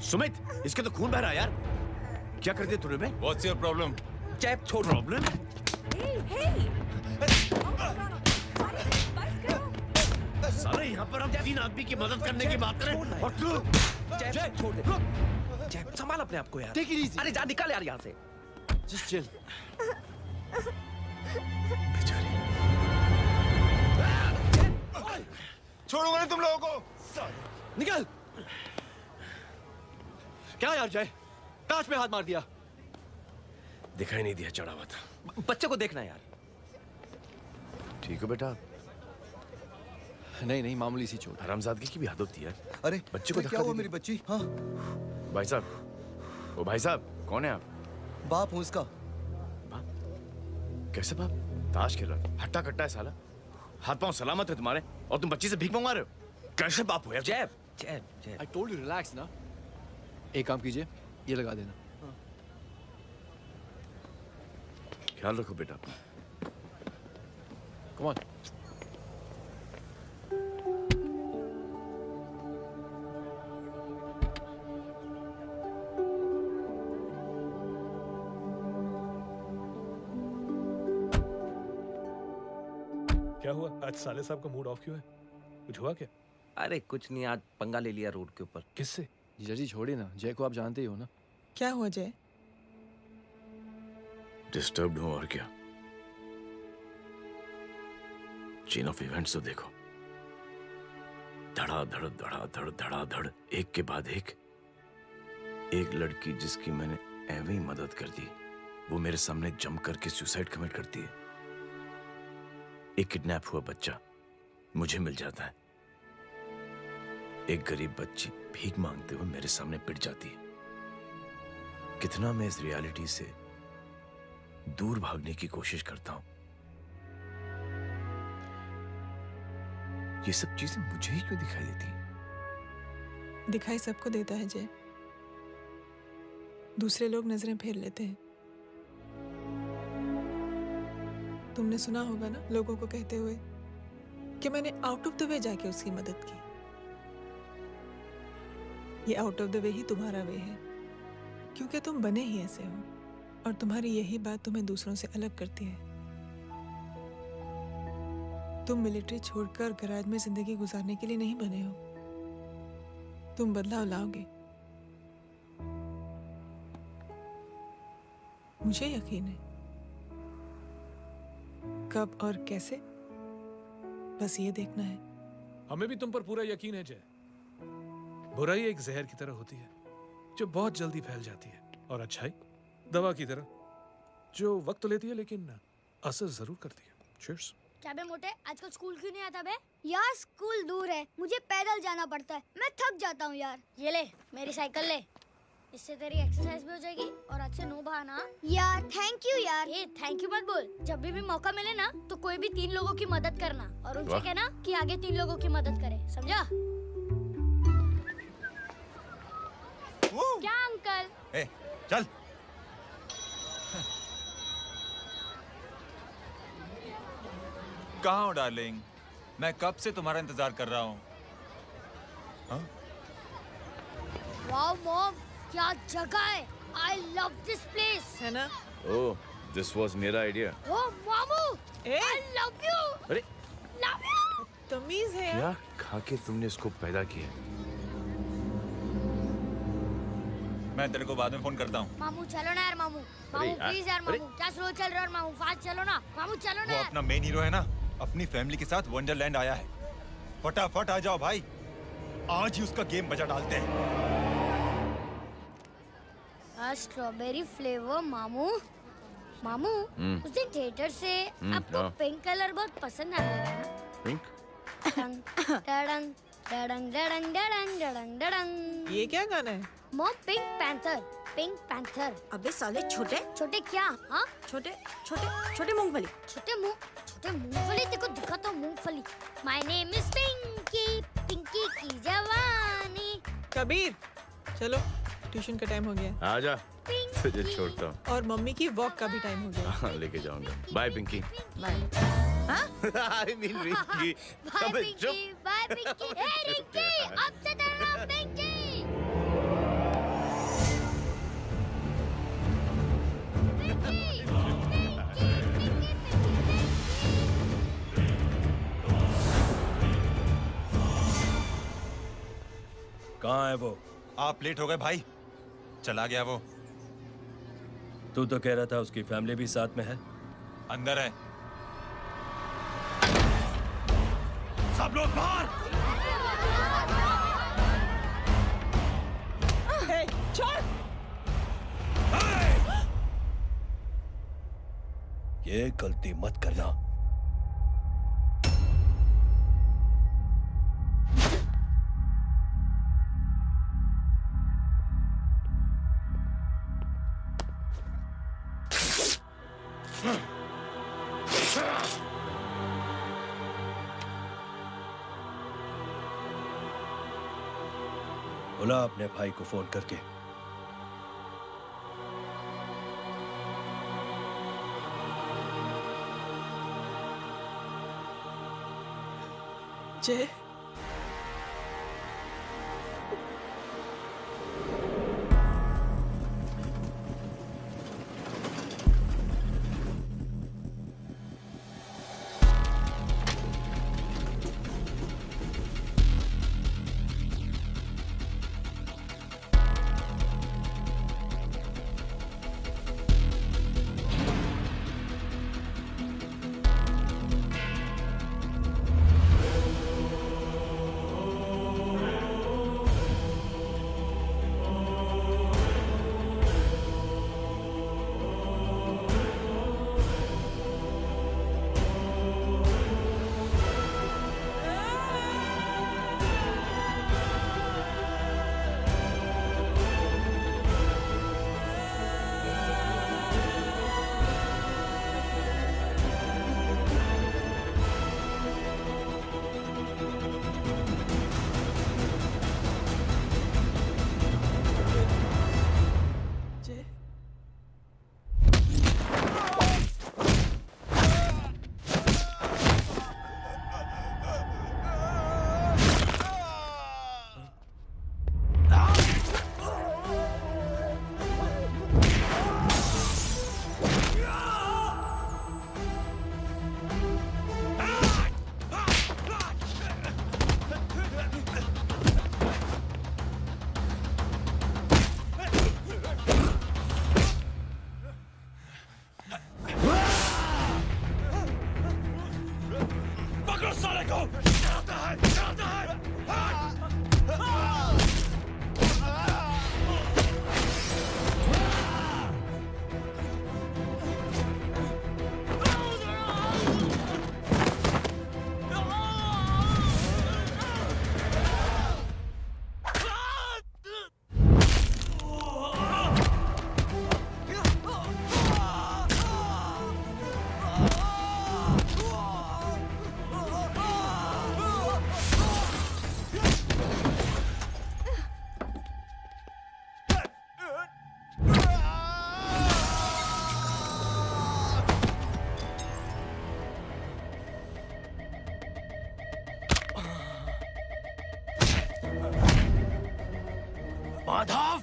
सुमित, इसके तो खून बह रहा है यार। क्या कर दिया तूने बे? What's your problem? जय छोड़। प्रॉब्लम? सारे यहाँ पर हम 3 आदमी की मदद करने की बात करें और तू जय छोड़ दे। जय संभाल अपने आप को यार। Take it easy. अरे जा निकल यार यहाँ से। Just chill. छोड़ूंगा ना तुम लोगों को। निकल। क्या यार जय, कांच पे हाथ मार दिया। दिखाई नहीं दिया, चढ़ा हुआ था। बच्चे को देखना यार। ठीक हो बेटा? नहीं मामूली सी चोट। हरामजादगी की भी हद होती है। अरे बच्चे को क्या धक्का हुआ दे मेरी बच्ची? हाँ भाई साहब, ओ भाई साहब, कौन है आप? बाप हूँ उसका। कैसे बाप? ताश खेल रहा था, हट्टा कट्टा है साला। हाथ पांव सलामत है तुम्हारे और तुम बच्ची से भीख मंगवा रहे हो? कैसे बाप हो यार? जय जय जय। I told you relax ना। एक काम कीजिए, ये लगा देना। ख्याल रखो बेटा। Come on. क्या हुआ आज साले साहब का मूड ऑफ क्यों है? कुछ हुआ क्या? अरे कुछ नहीं, आज पंगा ले लिया रोड के ऊपर। किससे? जीजा जी छोड़िए ना, जय को आप जानते ही हो ना। क्या हुआ जय? डिस्टर्ब्ड हूं और क्या। चेन ऑफ इवेंट्स तो देखो, धड़ाधड़ धड़ाधड़ धड़ाधड़, एक के बाद एक लड़की जिसकी मैंने एवं ही मदद कर दी, वो मेरे सामने जंप करके सुसाइड कमिट करती है। एक किडनैप हुआ बच्चा मुझे मिल जाता है। एक गरीब बच्ची भीख मांगते हुए मेरे सामने पिट जाती है। कितना मैं इस रियलिटी से दूर भागने की कोशिश करता हूं। ये सब चीजें मुझे ही क्यों दिखाई देती हैं? दिखाई सबको देता है जय, दूसरे लोग नजरें फेर लेते हैं। तुमने सुना होगा ना लोगों को कहते हुए कि मैंने आउट ऑफ द वे जाके उसकी मदद की। ये आउट ऑफ द वे ही तुम्हारा वे है, क्योंकि तुम बने ही ऐसे हो और तुम्हारी यही बात तुम्हें दूसरों से अलग करती है। तुम मिलिट्री छोड़कर गैराज में जिंदगी गुजारने के लिए नहीं बने हो। तुम बदलाव लाओगे, मुझे यकीन है। कब और कैसे, बस ये देखना है। हमें भी तुम पर पूरा यकीन है जय। बुराई एक जहर की तरह होती है जो बहुत जल्दी फैल जाती है, और अच्छाई दवा की तरह जो वक्त लेती है लेकिन असर जरूर करती है। चीयर्स। क्या बे मोटे, आजकल स्कूल क्यों नहीं आता बे? यार स्कूल दूर है, मुझे पैदल जाना पड़ता है, मैं थक जाता हूँ यार। ये ले मेरी साइकिल ले, इससे तेरी एक्सरसाइज भी हो जाएगी और आज से नो बहाना। यार थैंक यू यार। ये थैंक यू मत बोल, जब भी मौका मिले ना तो कोई भी 3 लोगों की मदद करना और उनसे कहना कि आगे 3 लोगों की मदद करे, समझा? क्या अंकल? ए, चल। कहाँ हो डार्लिंग? मैं कब से तुम्हारा इंतजार कर रहा हूँ। वाओ मॉम, क्या जगह है। I love this place। है ना? ओह, दिस वाज मेरा आइडिया। ओ मामू, I love you। अरे Love you। तमीज है क्या खा के तुमने इसको पैदा किया? मैं तेरे को बाद में फोन करता हूँ। मामू चलो ना यार, मामू मामू यार, प्लीज यार, मामू क्या स्लो चल रहे हो मामू, फास्ट चलो ना मामू, चलो ना वो यार। अपना मेन हीरो है ना, अपनी फैमिली के साथ वंडरलैंड आया है। फटाफट आ जाओ भाई, आज ही उसका गेम बजा डालते हैं। स्ट्रॉबेरी फ्लेवर मामू। मामू उस दिन थिएटर से आपको हाँ। पिंक कलर बहुत पसंद आया था ना? पिंक? टंग टडंग डडंग डडंग डडंग डडंग डडंग। ये क्या गाना है? Mom, pink panther, pink panther. अबे साले छोटे छोटे क्या? हाँ, छोटे छोटे छोटे मूंगफली। छोटे मूंगफली। तेको दिखा तो मूंगफली। My name is Pinky, Pinky की जवानी। कबीर, चलो ट्यूशन का टाइम हो गया है। आजा, तुझे छोड़ता हूँ। और मम्मी की वॉक का भी टाइम हो गया है। हाँ, लेके जाऊंगा। Bye Pinky. I mean Rinki. Bye अबे पिंकी, चुप। बाय पिंकी। हे रिंकी, अब से तेरा नाम पिंकी। कहाँ है वो? आप लेट हो गए भाई। चला गया वो। तू तो कह रहा था उसकी फैमिली भी साथ में है। अंदर है। सब लोग बाहर। ये गलती मत करना। बुला अपने भाई को फोन करके। जय, माधव,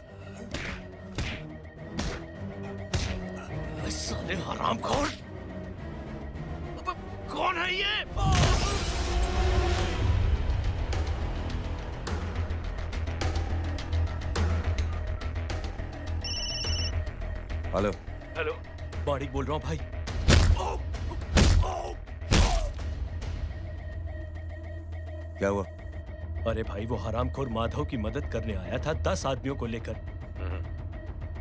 साले हरामखोर, कौन है ये? हेलो। हेलो, बारीक बोल रहा हूँ भाई। क्या हुआ? अरे भाई, वो हरामखोर माधव की मदद करने आया था 10 आदमियों को लेकर,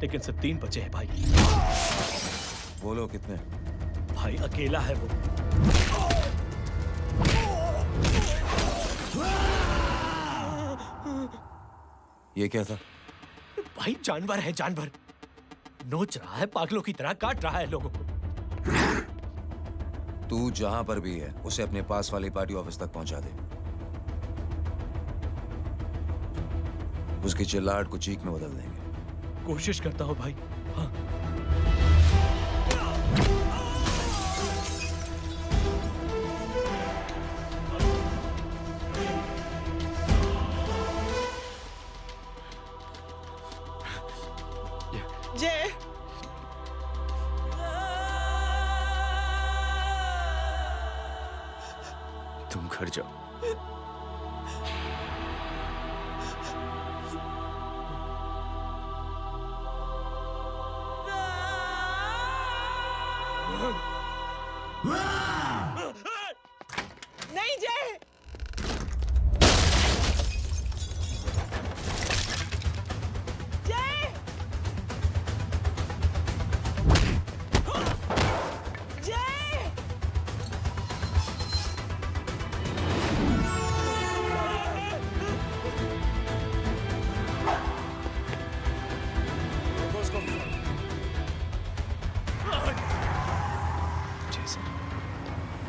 लेकिन सिर्फ 3 बचे हैं भाई। बोलो कितने? भाई अकेला है वो। ये क्या था? भाई जानवर है, जानवर नोच रहा है, पागलों की तरह काट रहा है लोगों को। तू जहां पर भी है उसे अपने पास वाली पार्टी ऑफिस तक पहुंचा दे। उसकी चिल्लाहट को चीख में बदल देंगे। कोशिश करता हूं भाई। हाँ। जय तुम घर जाओ। नहीं जय। जय जय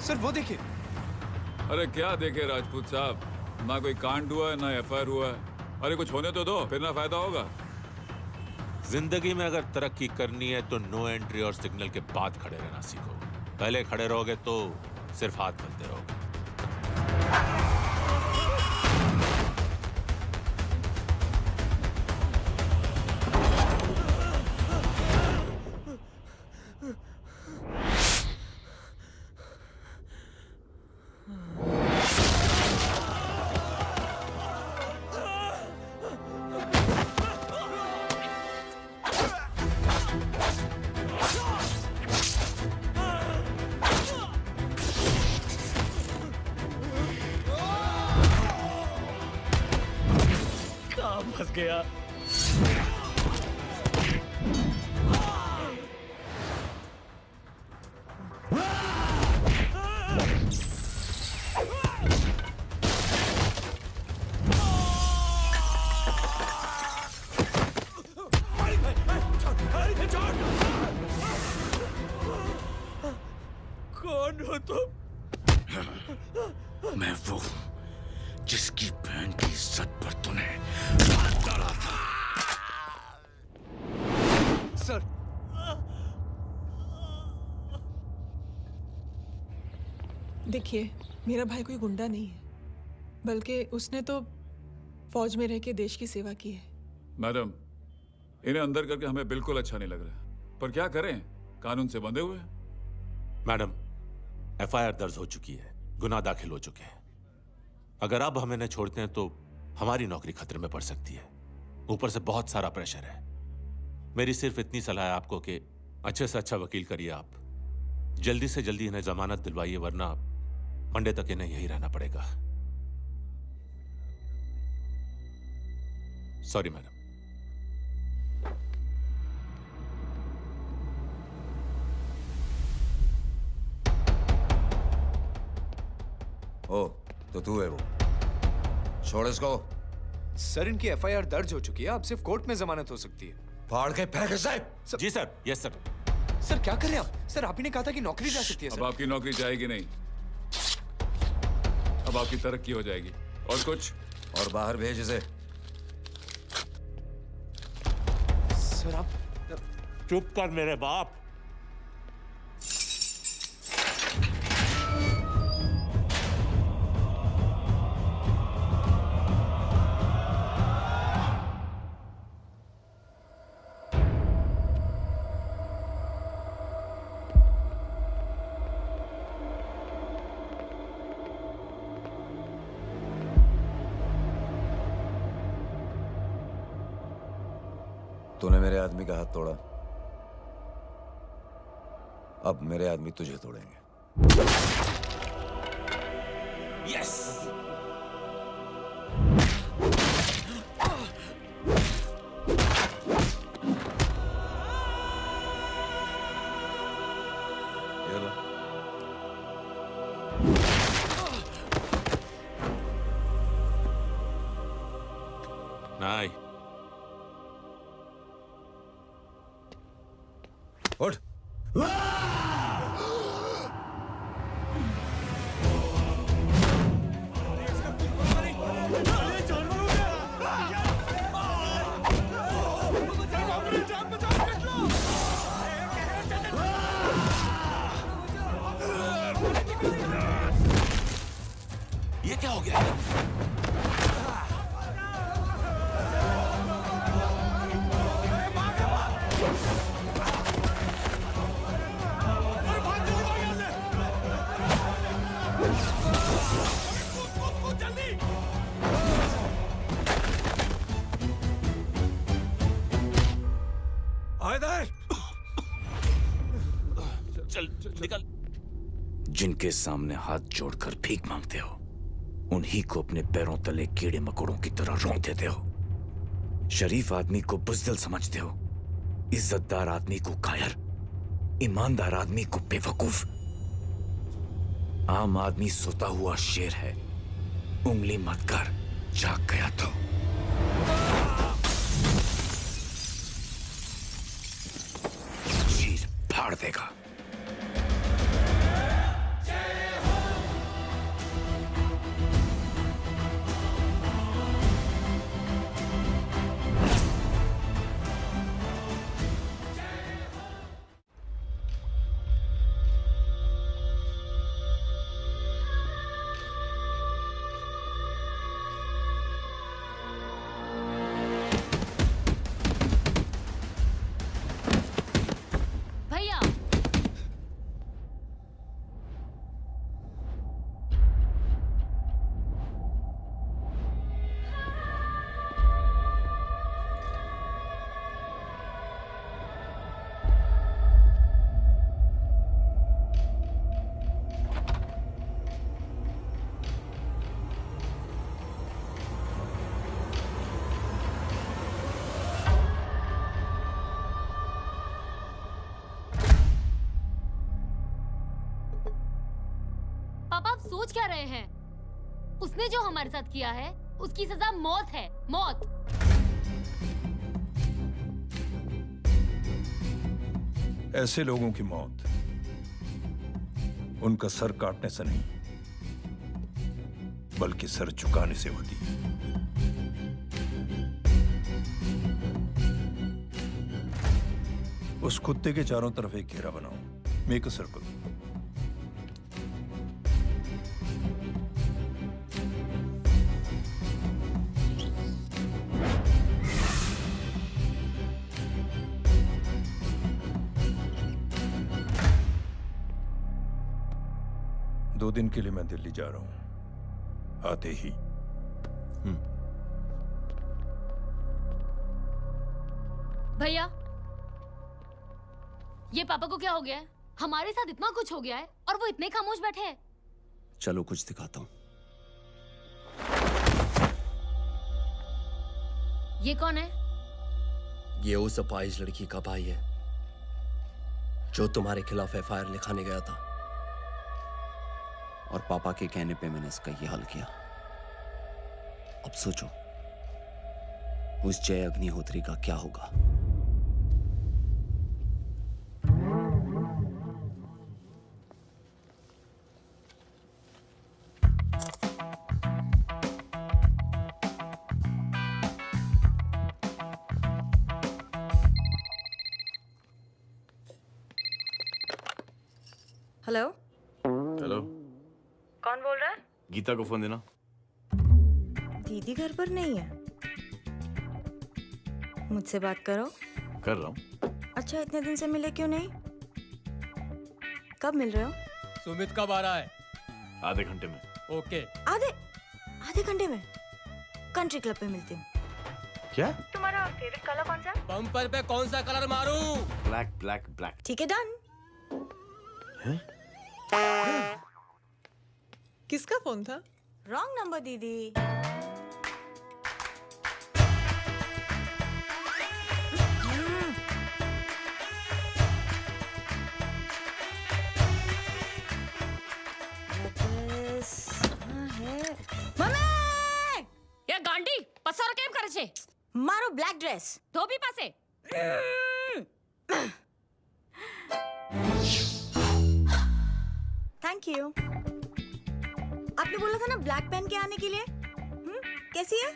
सर वो देखिए। अरे क्या देखे राजपूत साहब, ना कोई कांड हुआ है ना एफआईआर हुआ है। अरे कुछ होने तो दो, फिर ना फायदा होगा। जिंदगी में अगर तरक्की करनी है तो नो एंट्री और सिग्नल के बाद खड़े रहना सीखो। पहले खड़े रहोगे तो सिर्फ हाथ मिलते रहोगे। फंस गया। कौन हो तुम? मैं वो हूं जिसकी बहन की इज्जत पर तूने हाथ डाला था। सर देखिए, मेरा भाई कोई गुंडा नहीं है, बल्कि उसने तो फौज में रह के देश की सेवा की है। मैडम, इन्हें अंदर करके हमें बिल्कुल अच्छा नहीं लग रहा, पर क्या करें, कानून से बंधे हुए हैं। मैडम, एफआईआर दर्ज हो चुकी है, गुनाह दाखिल हो चुके हैं। अगर अब हम इन्हें छोड़ते हैं तो हमारी नौकरी खतरे में पड़ सकती है। ऊपर से बहुत सारा प्रेशर है। मेरी सिर्फ इतनी सलाह है आपको कि अच्छे से अच्छा वकील करिए आप। जल्दी से जल्दी इन्हें जमानत दिलवाइए, वरना मंडे तक इन्हें यही रहना पड़ेगा। Sorry madam. ओ, तो तू है वो। छोड़ इसको। सर इनकी एफआईआर दर्ज हो चुकी है, अब सिर्फ कोर्ट में जमानत हो सकती है। फाड़ के फेंक इसे। जी सर। Yes sir. सर क्या कर रहे हैं आप? सर आप ही ने कहा था कि नौकरी जा सकती है। अब आपकी नौकरी जाएगी नहीं, अब आपकी तरक्की हो जाएगी। और कुछ? और बाहर भेज इसे। सर आप चुप कर मेरे बाप। तूने मेरे आदमी का हाथ तोड़ा, अब मेरे आदमी तुझे तोड़ेंगे। यस। नहीं, उठ। ये क्या हो गया? चल निकल। जिनके सामने हाथ जोड़कर भीख मांगते हो, उन्हीं को अपने पैरों तले कीड़े मकोड़ों की तरह रोक देते हो। शरीफ आदमी को बुज़दिल समझते हो, इज्जतदार आदमी को कायर, ईमानदार आदमी को बेवकूफ। आम आदमी सोता हुआ शेर है, उंगली मत कर, जाग गया तो। चीर फाड़ देगा। सोच क्या रहे हैं? उसने जो हमारे साथ किया है, उसकी सजा मौत है, मौत। ऐसे लोगों की मौत उनका सर काटने से नहीं, बल्कि सर झुकाने से होती है। उस कुत्ते के चारों तरफ एक घेरा बनाओ, मेक अ सर्कल। दो दिन के लिए मैं दिल्ली जा रहा हूं, आते ही। भैया, ये पापा को क्या हो गया है? हमारे साथ इतना कुछ हो गया है और वो इतने खामोश बैठे हैं। चलो कुछ दिखाता हूं। ये कौन है? ये उस अपाहिज लड़की का भाई है जो तुम्हारे खिलाफ एफआईआर लिखाने गया था, और पापा के कहने पे मैंने इसका ये हाल किया। अब सोचो उस जय अग्निहोत्री का क्या होगा। हेलो हेलो, कौन बोल रहा है? गीता को फोन देना। दीदी घर पर नहीं है। मुझसे बात करो। कर रहा हूँ। अच्छा, इतने दिन से मिले क्यों नहीं? कब मिल रहे हो? सुमित कब आ रहा है? आधे घंटे में। ओके। आधे घंटे में कंट्री क्लब पे मिलती हूँ। क्या? तुम्हारा फेवरेट कलर कौन सा? बम्पर पे कौन सा कलर मारूं? Black black black. ठीक है, डन। किसका फोन था? रॉन्ग नंबर दीदी। ये गांडी पसार केम करे છે? मारो ब्लैक ड्रेस ધોબી પાસે। Thank you. आपने बोला था ना ब्लैक पेन के आने के लिए। कैसी है?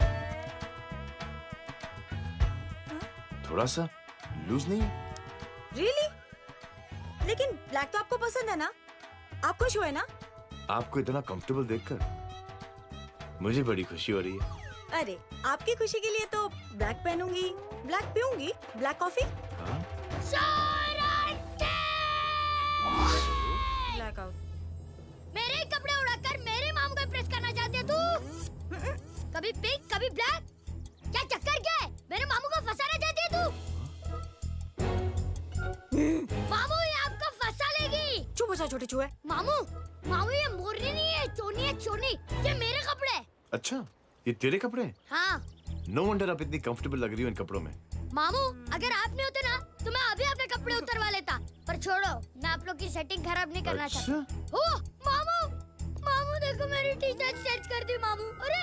थोड़ा सा लूज नहीं है? रियली? लेकिन ब्लैक तो आपको पसंद है ना? आप खुश हुए ना? आपको इतना कंफर्टेबल देखकर मुझे बड़ी खुशी हो रही है। अरे आपकी खुशी के लिए तो ब्लैक पहनूंगी, ब्लैक पीऊंगी, ब्लैक कॉफी। Black out. मेरे ही कपड़े उड़ाकर मेरे मामू को प्रेस करना चाहती है तू? कभी पिंक कभी ब्लैक, क्या चक्कर क्या है? मेरे मामू को फंसाना चाहती है तू? मामू ये आपको फंसा लेगी। चुप हो जा छोटे चूहे। मामू मामू ये मोरनी नहीं है, चोनी है चोनी। ये मेरे कपड़े हैं। अच्छा ये तेरे कपड़े हैं? हाँ। नो वंडर आप इतनी कंफर्टेबल लग रही हो इन कपड़ों में। मामू अगर आप नहीं होते ना तो मैं अभी अपने कपड़े उतरवा लेता। पर छोड़ो, मैं आप लोग की सेटिंग खराब नहीं करना चाहता। ओह मामू, मामू देखो मेरी टी शर्ट चेंज कर दी मामू। अरे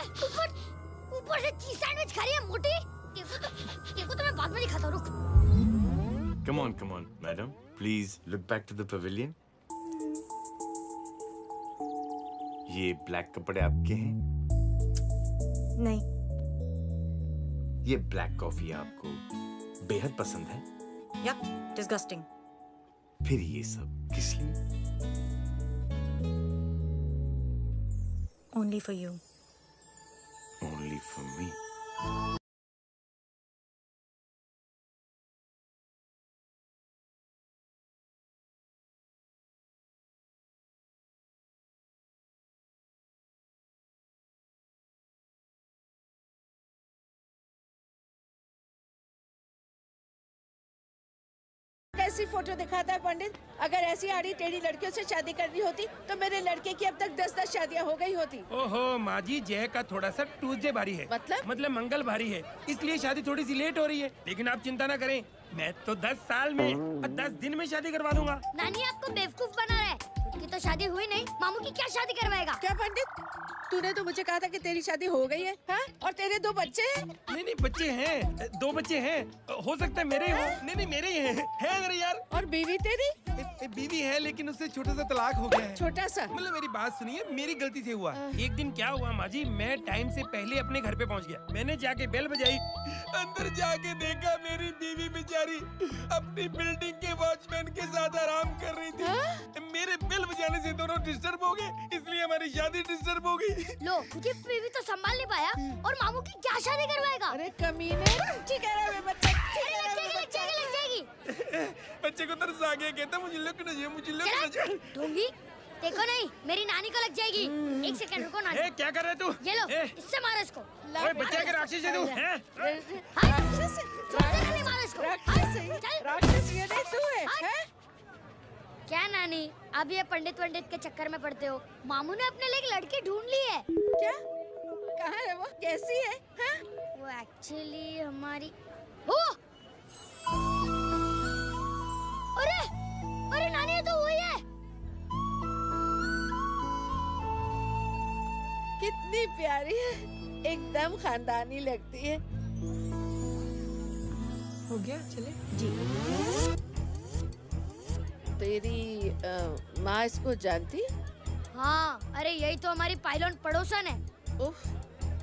ऊपर से चीज सैंडविच खा रही है मोटी। देखो तो मैं बाद में दिखाता हूँ, रुक। Come on, madam. Please look back to the pavilion. ये ब्लैक कपड़े आपके हैं? नहीं। ये ब्लैक कॉफी आपको बेहद पसंद है? या डिस्गस्टिंग। फिर ये सब किस लिए? Only for you. Only for me. कैसी फोटो दिखाता है पंडित? अगर ऐसी आड़ी टेढ़ी लड़कियों से शादी करनी होती तो मेरे लड़के की अब तक 10-10 शादियां हो गई होती। ओहो माँ जी, जय का थोड़ा सा ट्यूसडे भारी है। मतलब मंगल भारी है, इसलिए शादी थोड़ी सी लेट हो रही है। लेकिन आप चिंता ना करें, मैं तो 10 साल में और 10 दिन में शादी करवा दूंगा। नानी आपको बेवकूफ बना रहा है। उसकी तो शादी हुई नहीं, मामू की क्या शादी करवाएगा? क्या पंडित, तूने तो मुझे कहा था कि तेरी शादी हो गई है, हाँ? और तेरे 2 बच्चे हैं? नहीं बच्चे हैं, 2 बच्चे हैं। हो सकता है मेरे ही हो। नहीं मेरे ही हैं। है मेरे यार। और बीवी तेरी? बीवी है लेकिन उससे छोटा सा तलाक हो गया है। छोटा सा? मतलब मेरी बात सुनिए, मेरी गलती से हुआ। एक दिन क्या हुआ माँ जी, मैं टाइम से पहले अपने घर पे पहुँच गया। मैंने जाके बेल बजाई, अंदर जाके देखा मेरी बीवी बेचारी अपनी बिल्डिंग के वॉचमैन के साथ आराम कर रही थी। मेरे बेल बजाने से दोनों डिस्टर्ब हो गए, इसलिए हमारी शादी डिस्टर्ब हो गई। लो, तुझे बीवी तो संभाल नहीं पाया और मामू की क्या शादी करवाएगा? अरे कमीने, ठीक है रे बच्चा, लग जाएगी। बच्चे को तरस आ गया, कहता मुझे लगना चाहिए, मुझे लगना चाहिए। दूंगी, देखो नहीं, मेरी नानी को लग जाएगी। 1 सेकंड रुको नानी। क्या कर रहे तू? ये लो, इससे मारो इसको। ओए बच्चा के राक्षस है तू, हैं? मारो इसको। राक्षस ये नहीं तू है, हैं? क्या नानी, अब ये पंडित के चक्कर में पड़ते हो? मामू ने अपने लिए एक लड़की ढूंढ ली है। क्या? कहाँ है वो? कैसी है? हाँ? वो एक्चुअली हमारी अरे नानी, ये तो वही है। कितनी प्यारी है, एकदम खानदानी लगती है। हो गया, चले जी। तेरी माँ इसको जानती? हाँ, अरे यही तो हमारी पायलट पड़ोसन है। उफ,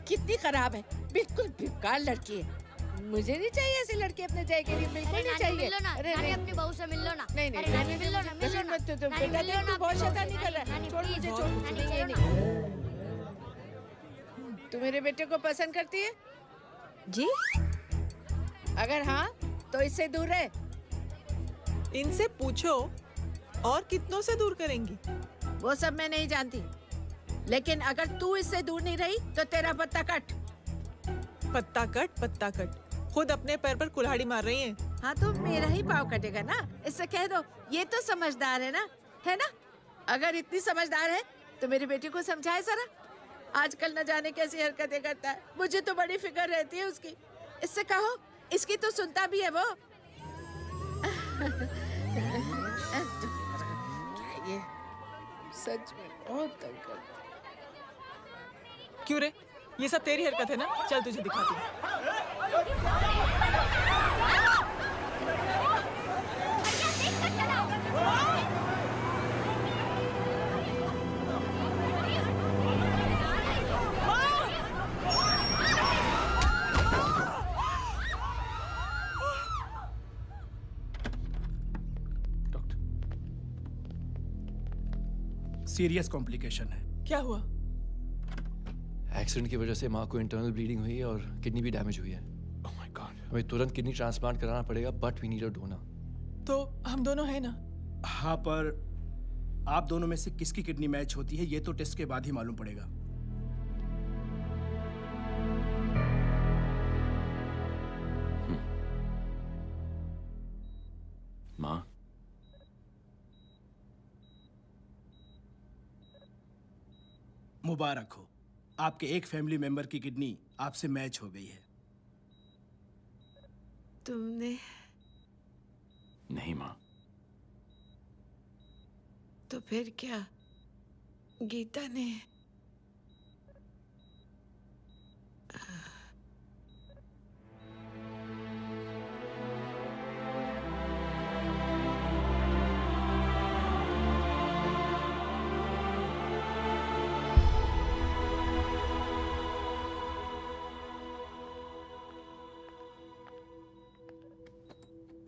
कितनी खराब है, बिल्कुल बेकार लड़की है। मुझे नहीं चाहिए ऐसी लड़की अपने जय के लिए, बिल्कुल नहीं चाहिए। मिल लो ना, अरे नानी अपनी बहू से मिल लो ना। नहीं अरे नानी मिल लो ना, मिल लो ना। मत तो बेटा देख, तू बहुत शैतानी कर रहा है। छोड़ मुझे, छोड़ मुझे, नहीं। तू मेरे बेटे को पसंद करती है? जी। अगर हाँ तो इससे दूर रहे। इनसे पूछो और कितनों से दूर करेंगी? वो सब मैं नहीं जानती, लेकिन अगर तू इससे दूर नहीं रही तो तेरा पत्ता कट। पत्ता कट, खुद अपने पैर पर कुल्हाड़ी मार रही हैं। हाँ तो मेरा ही पाँव कटेगा ना, इससे कह दो। ये तो समझदार है ना, है ना? अगर इतनी समझदार है तो मेरी बेटी को समझाए जरा। आजकल न जाने कैसी हरकतें करता है, मुझे तो बड़ी फिक्र रहती है उसकी। इससे कहो, इसकी तो सुनता भी है वो। ये सच में बहुत तंग करता है। क्यों रे, ये सब तेरी हरकत है ना? चल तुझे दिखाती हूँ। सीरियस कॉम्प्लिकेशन है। क्या हुआ? एक्सीडेंट की वजह से माँ को इंटरनल ब्लीडिंग हुई है और किडनी भी डैमेज हुई है। Oh my god. हमें तुरंत किडनी ट्रांसप्लांट कराना पड़ेगा, but we need a donor. तो हम दोनों हैं ना? हाँ, पर आप दोनों में से किसकी किडनी मैच होती है ये तो टेस्ट के बाद ही मालूम पड़ेगा। माँ, मुबारक हो, आपके एक फैमिली मेंबर की किडनी आपसे मैच हो गई है। तुमने? नहीं माँ। तो फिर क्या? गीता ने?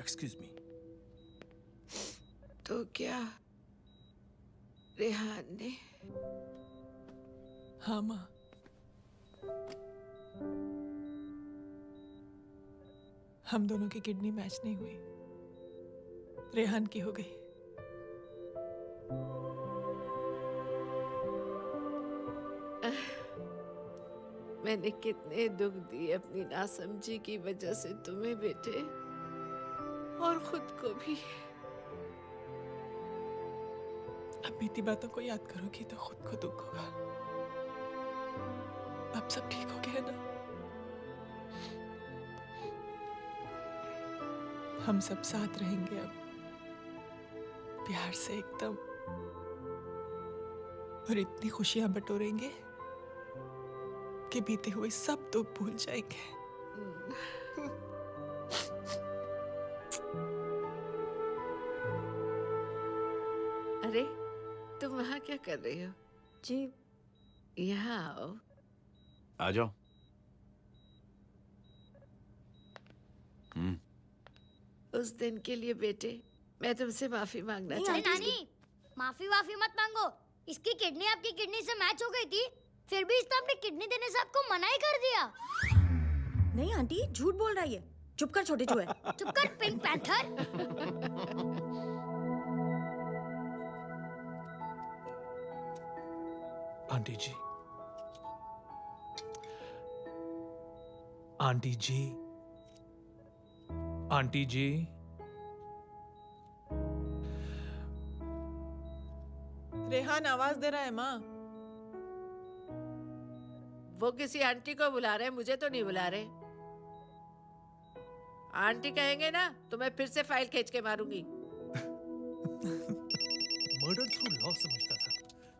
Excuse me. तो क्या रेहान ने? हाँ माँ, हम दोनों की किडनी मैच नहीं हुई, रेहान की हो गई। मैंने कितने दुख दिए अपनी नासमझी की वजह से तुम्हें बेटे, और खुद को भी। अब बीती बातों को याद करोगी तो खुद को दुख होगा। अब सब ठीक हो गया ना? हम सब साथ रहेंगे अब, प्यार से एकदम, और इतनी खुशियां बटोरेंगे कि बीते हुए सब दुख भूल जाएंगे। अरे तुम वहाँ क्या कर रही हो? जी यहाँ आओ। आ जाओ। उस दिन के लिए बेटे मैं तुमसे माफी मांगना नहीं चाहती हूँ। नानी, माफी वाफी मत मांगो। इसकी किडनी आपकी किडनी से मैच हो गई थी, फिर भी इसने अपनी किडनी देने से आपको मना ही कर दिया। नहीं आंटी, झूठ बोल रही है। चुप कर छोटे चूहे। चुप कर पिंक पैंथर। आंटी जी, आंटी जी, आंटी जी, रेहान आवाज दे रहा है माँ। वो किसी आंटी को बुला रहे हैं, मुझे तो नहीं बुला रहे। आंटी कहेंगे ना तो मैं फिर से फाइल खींच के मारूंगी। मर्डर थ्रू लॉ समझता था,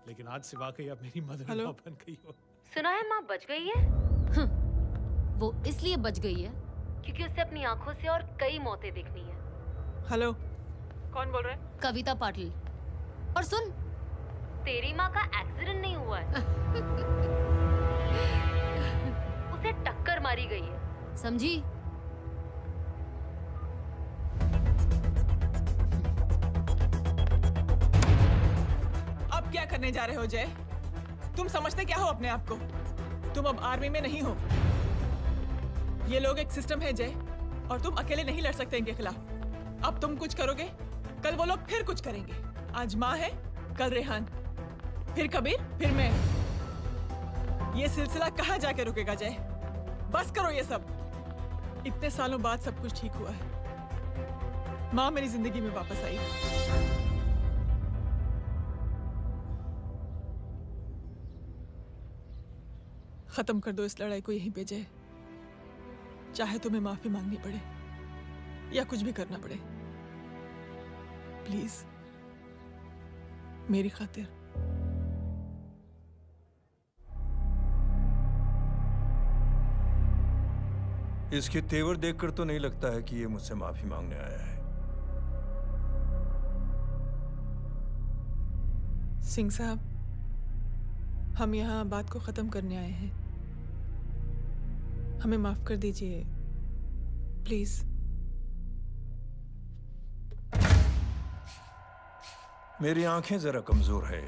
लेकिन आज से वाकई अब मेरी मदर लॉ बन गई हो। सुना है माँ बच गई है। वो इसलिए बच गई है क्योंकि उसे अपनी आंखों से और कई मौतें देखनी है। हेलो, कौन बोल रहा है? कविता पाटिल। और सुन, तेरी माँ का एक्सीडेंट नहीं हुआ है। उसे टक्कर मारी गई है, समझी? अब क्या करने जा रहे हो जय? तुम समझते क्या हो अपने आप को? तुम अब आर्मी में नहीं हो। ये लोग एक सिस्टम है जय, और तुम अकेले नहीं लड़ सकते इनके खिलाफ। अब तुम कुछ करोगे, कल वो लोग फिर कुछ करेंगे। आज माँ है, कल रेहान, फिर कबीर, फिर मैं। ये सिलसिला कहाँ जाके रुकेगा जय? बस करो ये सब। इतने सालों बाद सब कुछ ठीक हुआ है। माँ मेरी जिंदगी में वापस आई। खत्म कर दो इस लड़ाई को यहीं पे जय। चाहे तुम्हें माफी मांगनी पड़े या कुछ भी करना पड़े, प्लीज मेरी खातिर। इसके तेवर देखकर तो नहीं लगता है कि ये मुझसे माफी मांगने आया है। सिंह साहब, हम यहाँ बात को खत्म करने आए हैं। हमें माफ कर दीजिए प्लीज। मेरी आंखें जरा कमजोर है,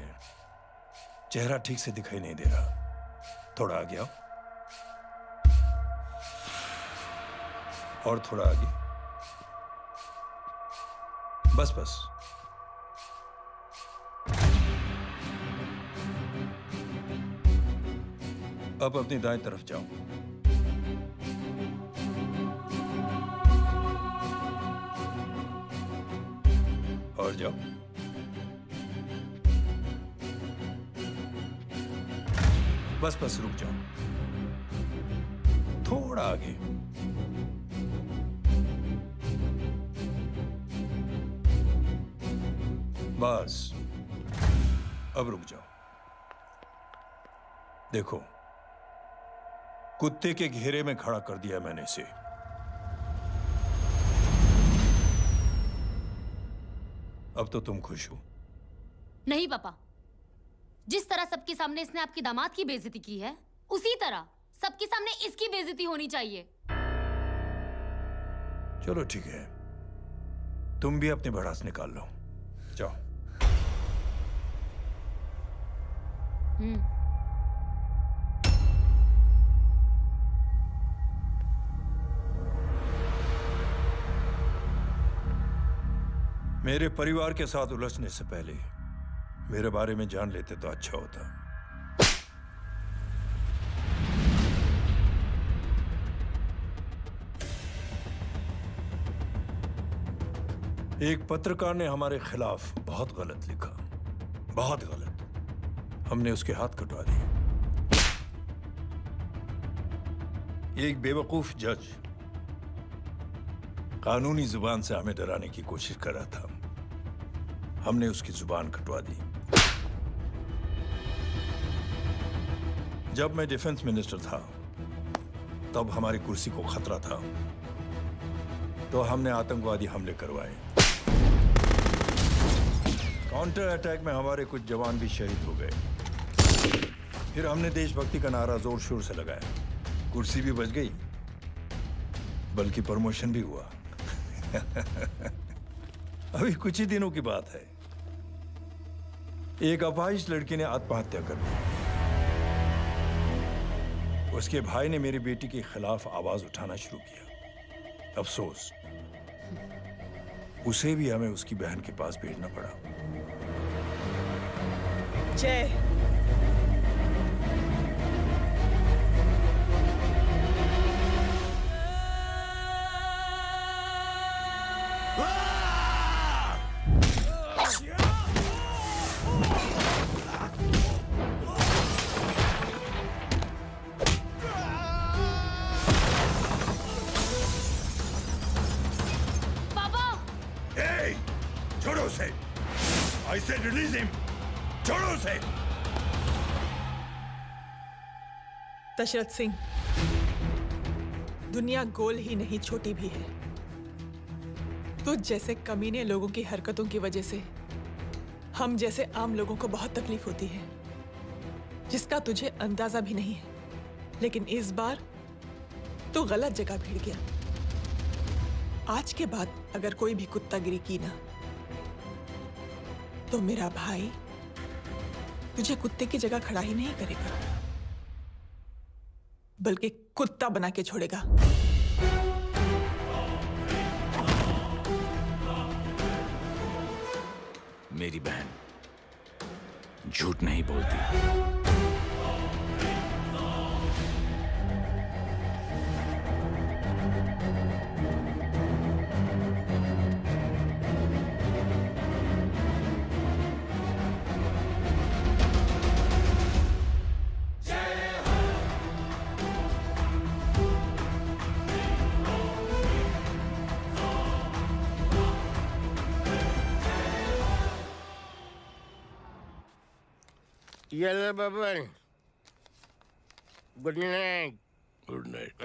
चेहरा ठीक से दिखाई नहीं दे रहा। थोड़ा आगे आओ। और थोड़ा आगे। बस बस। अब अपनी दाएं तरफ जाओ। और जाओ। बस बस रुक जाओ। थोड़ा आगे। बस अब रुक जाओ। देखो, कुत्ते के घेरे में खड़ा कर दिया मैंने इसे। अब तो तुम खुश हो? नहीं पापा, जिस तरह सबके सामने इसने आपकी दामाद की बेइज्जती की है, उसी तरह सबके सामने इसकी बेइज्जती होनी चाहिए। चलो ठीक है, तुम भी अपनी भड़ास निकाल लो। जाओ। मेरे परिवार के साथ उलझने से पहले मेरे बारे में जान लेते तो अच्छा होता। एक पत्रकार ने हमारे खिलाफ बहुत गलत लिखा, बहुत गलत। हमने उसके हाथ कटवा दिए। एक बेवकूफ जज कानूनी जुबान से हमें डराने की कोशिश कर रहा था। हमने उसकी जुबान कटवा दी। जब मैं डिफेंस मिनिस्टर था, तब हमारी कुर्सी को खतरा था, तो हमने आतंकवादी हमले करवाए। काउंटर अटैक में हमारे कुछ जवान भी शहीद हो गए। फिर हमने देशभक्ति का नारा जोर शोर से लगाया। कुर्सी भी बच गई, बल्कि प्रमोशन भी हुआ। अभी कुछ ही दिनों की बात है, एक अपाहिज लड़की ने आत्महत्या कर ली। उसके भाई ने मेरी बेटी के खिलाफ आवाज उठाना शुरू किया। अफसोस, उसे भी हमें उसकी बहन के पास भेजना पड़ा। जय, छोड़ो उसे। I said release him. छोड़ो उसे। दशरथ सिंह, दुनिया गोल ही नहीं छोटी भी है। तुझ जैसे कमीने लोगों की हरकतों की वजह से हम जैसे आम लोगों को बहुत तकलीफ होती है, जिसका तुझे अंदाजा भी नहीं है। लेकिन इस बार तो गलत जगह भिड़ गया। आज के बाद अगर कोई भी कुत्तागिरी की ना, तो मेरा भाई तुझे कुत्ते की जगह खड़ा ही नहीं करेगा, बल्कि कुत्ता बना के छोड़ेगा। मेरी बहन झूठ नहीं बोलती। Yellow bubble. Good night. Good night.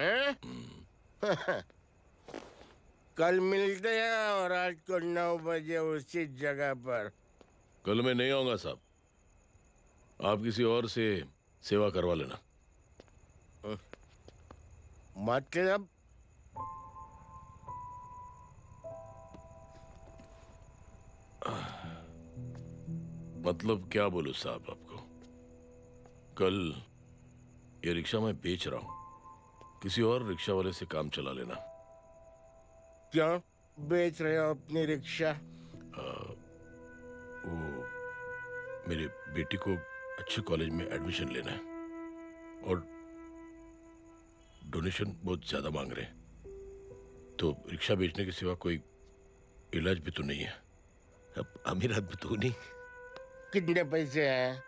कल मिलते हैं और आज को 9 बजे उसी जगह पर। कल मैं नहीं आऊंगा साहब, आप किसी और से सेवा करवा लेना। मतलब? मतलब क्या बोलूं साहब आपको, कल ये रिक्शा मैं बेच रहा हूँ, किसी और रिक्शा वाले से काम चला लेना। क्यों बेच रहे हो अपनी रिक्शा? वो मेरे बेटी को अच्छे कॉलेज में एडमिशन लेना है और डोनेशन बहुत ज्यादा मांग रहे हैं, तो रिक्शा बेचने के सिवा कोई इलाज भी तो नहीं है। अब अमीर आदमी तो नहीं। कितने पैसे हैं?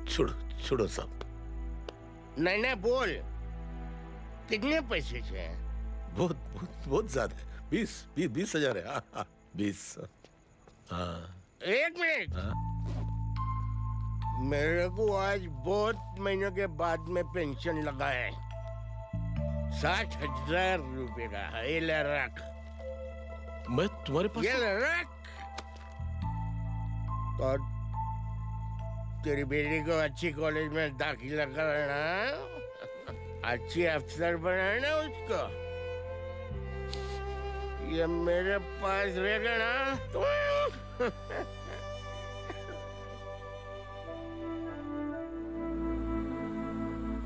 छोड़ो छोड़ो साहब। नहीं बोल, कितने पैसे चाहिए? बहुत बहुत बहुत ज्यादा है। 20,000 है। हाँ 20। हाँ एक मिनट। मेरे को आज बहुत महीनों के बाद में पेंशन लगा है, 60,000 रुपए का। ये ले रख। मैं तुम्हारे पास? ये ले रख। तो तेरी बेटी को अच्छी कॉलेज में दाखिला कराना, अच्छी अफसर बनाना उसको। ये मेरे पास रहेगा ना तो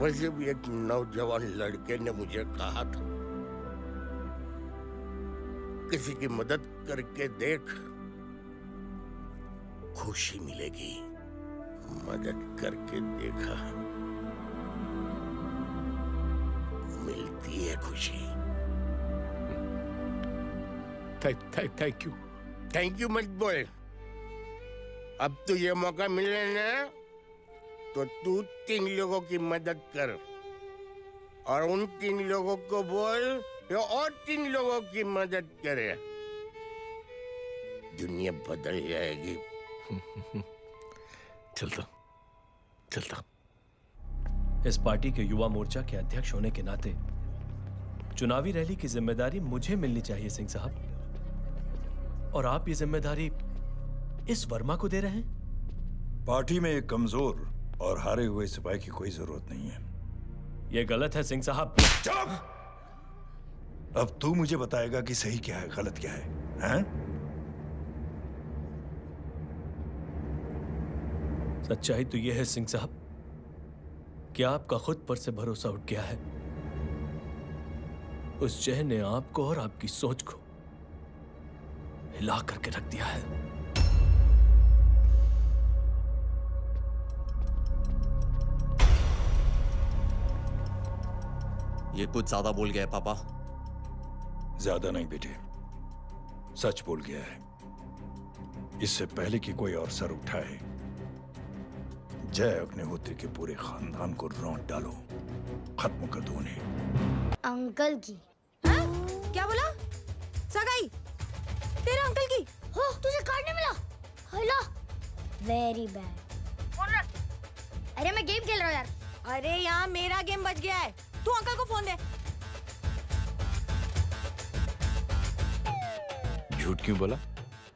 वैसे भी एक नौजवान लड़के ने मुझे कहा था, किसी की मदद करके देख, खुशी मिलेगी। मदद करके देखा, मिलती है खुशी। Thank you. थैंक यू मत बोल। अब तो ये मौका मिले ना, तो तू 3 लोगों की मदद कर और उन 3 लोगों को बोल जो और 3 लोगों की मदद करे। दुनिया बदल जाएगी। चलता। इस पार्टी के युवा मोर्चा के अध्यक्ष होने के नाते चुनावी रैली की जिम्मेदारी मुझे मिलनी चाहिए सिंह साहब, और आप ये जिम्मेदारी इस वर्मा को दे रहे हैं। पार्टी में एक कमजोर और हारे हुए सिपाही की कोई जरूरत नहीं है। ये गलत है सिंह साहब। चुप! अब तू मुझे बताएगा कि सही क्या है, गलत क्या है, हैं? सच्चाई तो यह है सिंह साहब कि आपका खुद पर से भरोसा उठ गया है। उस जय ने आपको और आपकी सोच को हिला करके रख दिया है। ये कुछ ज्यादा बोल गया है पापा। ज्यादा नहीं बेटे, सच बोल गया है। इससे पहले कि कोई और सर उठाए, जय अग्निहोत्री के पूरे खानदान को रौंद डालो, खत्म कर दो उन्हें। अंकल की। हाँ? क्या बोला? सगाई तेरे अंकल की? हो, तुझे कार्ड नहीं मिला? Hello, very bad. फोन रख। अरे मैं गेम खेल रहा हूँ यार। अरे यहाँ मेरा गेम बच गया है, तू अंकल को फोन दे। झूठ क्यों बोला?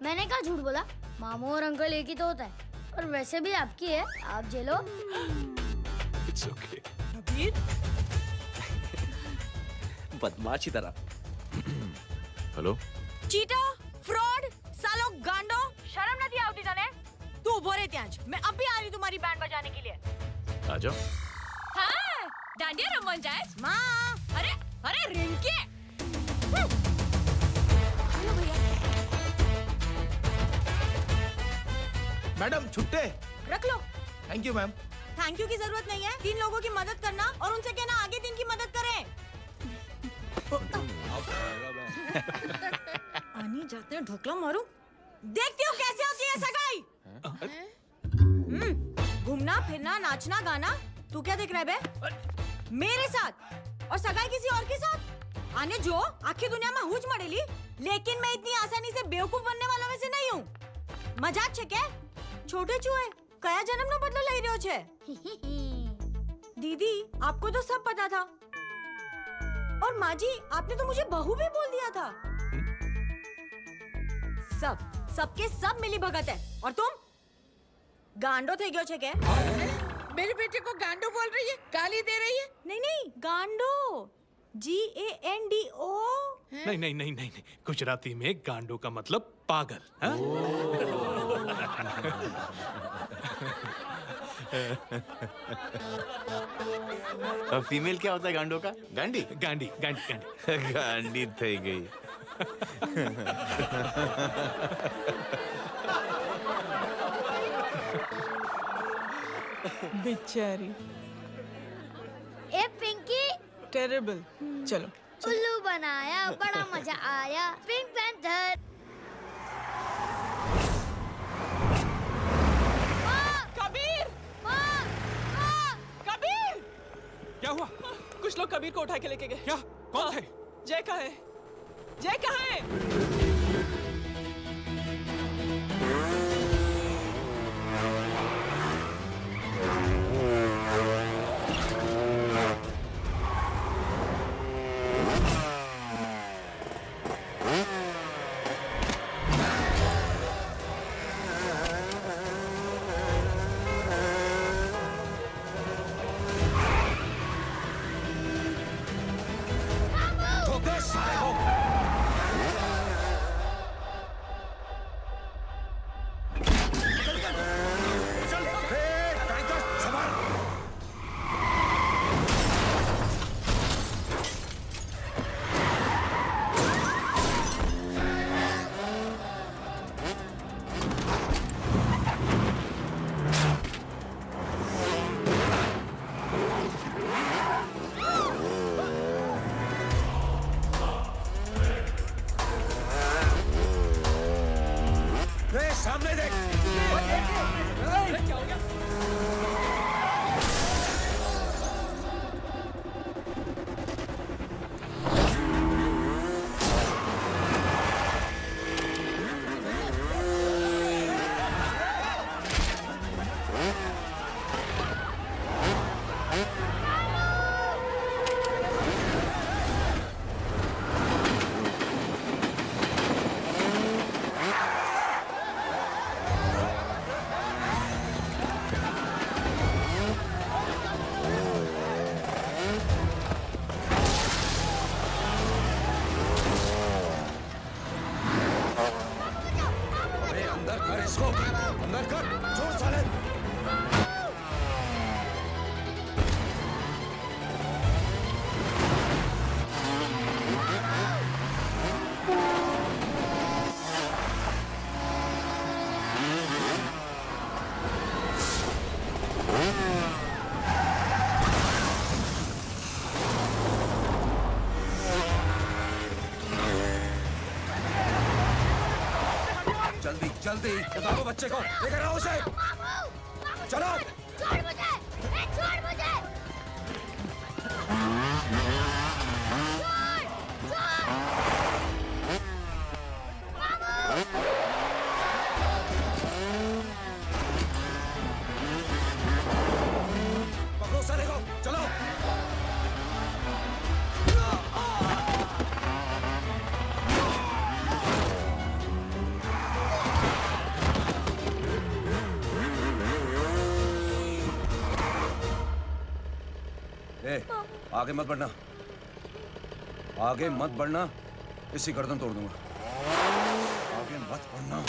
मैंने कहा झूठ बोला? मामू और अंकल एक ही तो होता है, और वैसे भी आपकी है, आप झेलो। It's okay. बदमाश की तरह। हेलो? चीटा, फ्रॉड, सालो गांडो, शर्म नहीं आती तने? तू उभो रे त्याज, मैं अब भी आ रही तुम्हारी बैंड बजाने के लिए। आ जाओ। हाँ, डांडिया रमन जाए। माँ, अरे रिंकी। मैडम छुट्टे रख लो। Thank you ma'am. Thank you की जरूरत नहीं है, 3 लोगों की मदद करना और उनसे कहना आगे 3 की मदद करें। आनी जाते हैं ढोकला मारूं। देखती हो कैसे होती है सगाई? घूमना फिरना नाचना गाना, तू क्या देख रहा है बे? मेरे साथ और सगाई किसी और के साथ? आने जो आखिर दुनिया में हुज मड़ेली, लेकिन मैं इतनी आसानी से बेवकूफ बनने वाला में से नहीं हूँ। मजाक छे क्या? छोटे चूहे कया जन्म नो बदलो लई रह्यो छे? दीदी आपको तो सब पता था, और माँ जी आपने तो मुझे बहू भी बोल दिया था। सबके सब मिली भगत है, और तुम गांडो थे गयो छे क्या? मेरे बेटे को गांडो बोल रही है, गाली दे रही है? नहीं गांडो, GANDO। नहीं, गुजराती में गांडो का मतलब पागल। और फीमेल क्या होता है गांडों का? गांडी गांडी गांडी गांडी गांडी थई गई। बेचारी। ए पिंकी, टेरेबल। चलो उल्लू बनाया, बड़ा मजा आया। Pink panther. कबीर! कबीर! क्या हुआ? कुछ लोग कबीर को उठा के लेके गए। क्या? कौन थे? जय कहाँ है? जय कहाँ है? सामने देख। क्या हो गया? अंदर कर, छोड़ साले। जल्दी जल्दी बताओ बच्चे को, लेकर आओ उसे। चलो। छोड़ मुझे, छोड़ मुझे। पकड़ो साले को, चलो। ए, आगे मत बढ़ना, आगे मत बढ़ना, इसी गर्दन तोड़ दूंगा। आगे मत बढ़ना।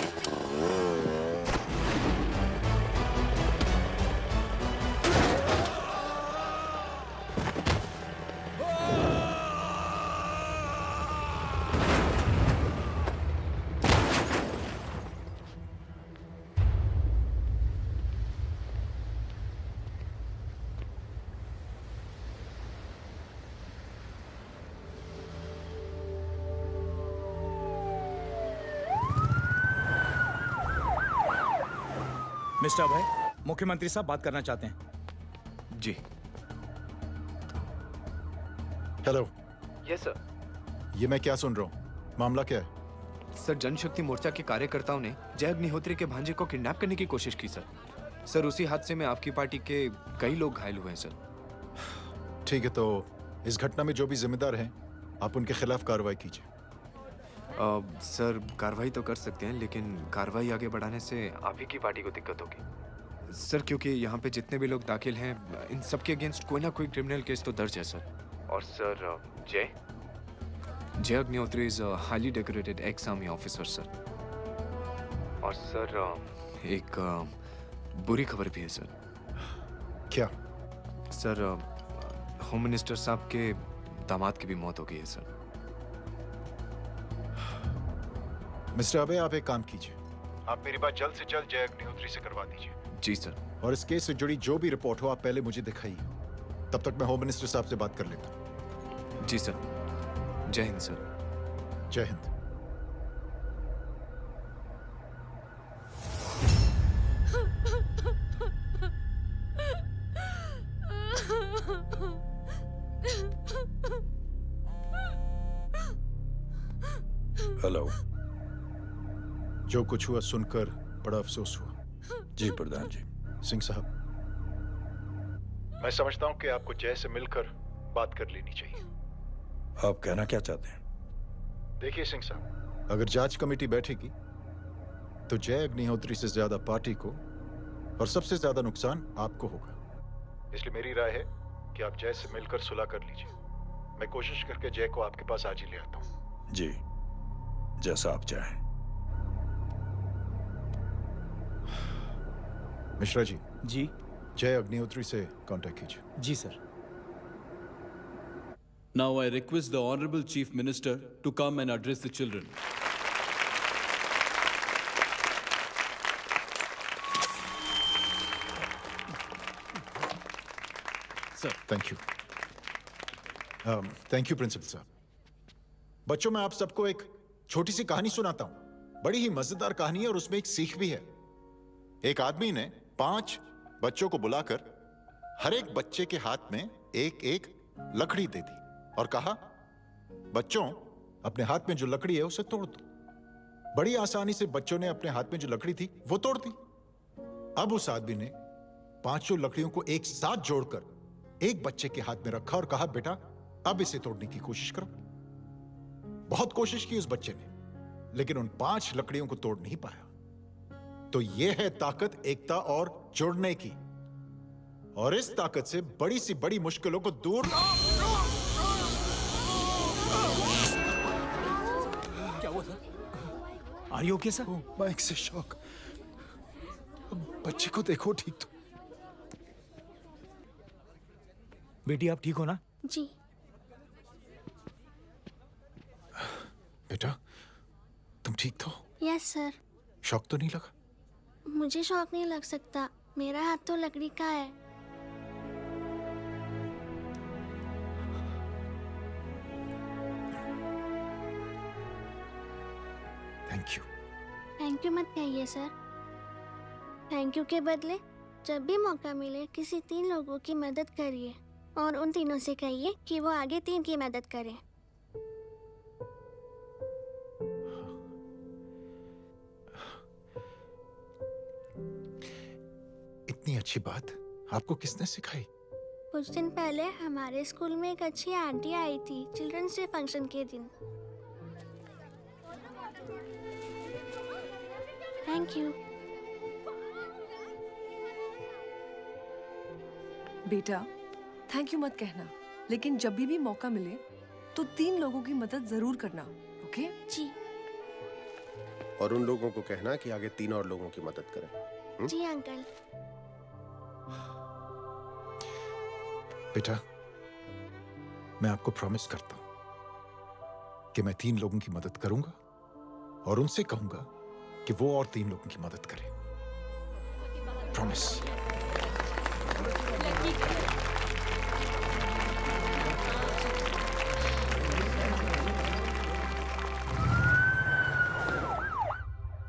मिस्टर अभय, मुख्यमंत्री साहब बात करना चाहते हैं। जी। हेलो। Yes sir. ये मैं क्या सुन रहा हूँ? मामला क्या है? सर, जनशक्ति मोर्चा के कार्यकर्ताओं ने जय अग्निहोत्री के भांजे को किडनैप करने की कोशिश की सर। सर, उसी हादसे में आपकी पार्टी के कई लोग घायल हुए हैं सर। ठीक है, तो इस घटना में जो भी जिम्मेदार हैं, आप उनके खिलाफ कार्रवाई कीजिए। सर, कार्रवाई तो कर सकते हैं, लेकिन कार्रवाई आगे बढ़ाने से आप ही की पार्टी को दिक्कत होगी सर, क्योंकि यहाँ पे जितने भी लोग दाखिल हैं, इन सबके अगेंस्ट कोई ना कोई क्रिमिनल केस तो दर्ज है सर। और सर, जय Agnihotri is highly decorated ex army officer sir. और सर, एक बुरी खबर भी है सर। क्या? सर, होम मिनिस्टर साहब के दामाद की भी मौत हो गई है सर। मिस्टर अबे, आप एक काम कीजिए, आप मेरी बात जल्द से जल्द जय अग्निहोत्री से करवा दीजिए। जी सर। और इस केस से जुड़ी जो भी रिपोर्ट हो आप पहले मुझे दिखाइए, तब तक मैं होम मिनिस्टर साहब से बात कर लेता हूँ। जी सर। जय हिंद सर। जय हिंद। हेलो। जो कुछ हुआ सुनकर बड़ा अफसोस हुआ। जी प्रधान जी। सिंह साहब, मैं समझता हूं कि आपको जय से मिलकर बात कर लेनी चाहिए। आप कहना क्या चाहते हैं? देखिए सिंह साहब, अगर जांच कमेटी बैठेगी तो जय अग्निहोत्री से ज्यादा पार्टी को और सबसे ज्यादा नुकसान आपको होगा। इसलिए मेरी राय है कि आप जय से मिलकर सुलह कर लीजिए। मैं कोशिश करके जय को आपके पास आज ही ले आता हूं। जी, जैसा आप चाहें। मिश्रा जी। जी। जय अग्निहोत्री से कांटेक्ट कीजिए। जी sir. Now I request the Honorable Chief Minister to come and address the children. Sir, thank you. Thank you principal साहब। बच्चों, मैं आप सबको एक छोटी सी कहानी सुनाता हूं। बड़ी ही मजेदार कहानी है और उसमें एक सीख भी है। एक आदमी ने 5 बच्चों को बुलाकर हर एक बच्चे के हाथ में एक एक लकड़ी दे दी और कहा, बच्चों, अपने हाथ में जो लकड़ी है उसे तोड़ दो। बड़ी आसानी से बच्चों ने अपने हाथ में जो लकड़ी थी वो तोड़ दी। अब उस आदमी ने 5 लकड़ियों को एक साथ जोड़कर एक बच्चे के हाथ में रखा और कहा, बेटा, अब इसे तोड़ने की कोशिश करो। बहुत कोशिश की उस बच्चे ने, लेकिन उन 5 लकड़ियों को तोड़ नहीं पाया। तो यह है ताकत एकता और जुड़ने की। और इस ताकत से बड़ी सी बड़ी मुश्किलों को दूर। क्या हुआ sir? Are you okay, sir? Mike से शॉक। बच्चे को देखो ठीक तो। बेटी, आप ठीक हो ना? जी। बेटा, तुम ठीक तो? Yes sir. शॉक तो नहीं लगा? मुझे शौक नहीं लग सकता, मेरा हाथ तो लकड़ी का है। Thank you. थैंक यू मत कहिए सर। थैंक यू के बदले जब भी मौका मिले किसी 3 लोगों की मदद करिए और उन तीनों से कहिए कि वो आगे 3 की मदद करें। इतनी अच्छी बात आपको किसने सिखाई? कुछ दिन पहले हमारे स्कूल में एक अच्छी आंटी आई थी चिल्ड्रंस डे फंक्शन के दिन। Thank you. बेटा, थैंक यू मत कहना, लेकिन जब भी मौका मिले तो 3 लोगों की मदद जरूर करना, ओके? जी। और उन लोगों को कहना कि आगे 3 और लोगों की मदद करें। जी अंकल। बेटा, मैं आपको प्रॉमिस करता हूं कि मैं 3 लोगों की मदद करूंगा और उनसे कहूंगा कि वो और 3 लोगों की मदद करें। प्रॉमिस।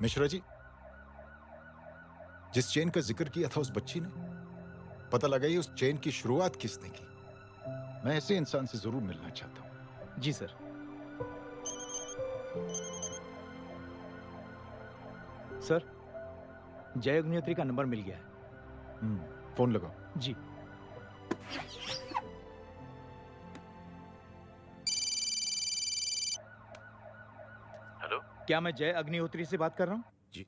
मिश्रा जी, जिस चेन का जिक्र किया था उस बच्ची ने, पता लगाइए उस चेन की शुरुआत किसने की। मैं ऐसे इंसान से जरूर मिलना चाहता हूं। जी सर। सर, जय अग्निहोत्री का नंबर मिल गया है। फोन लगाओ। जी। हेलो, क्या मैं जय अग्निहोत्री से बात कर रहा हूँ? जी।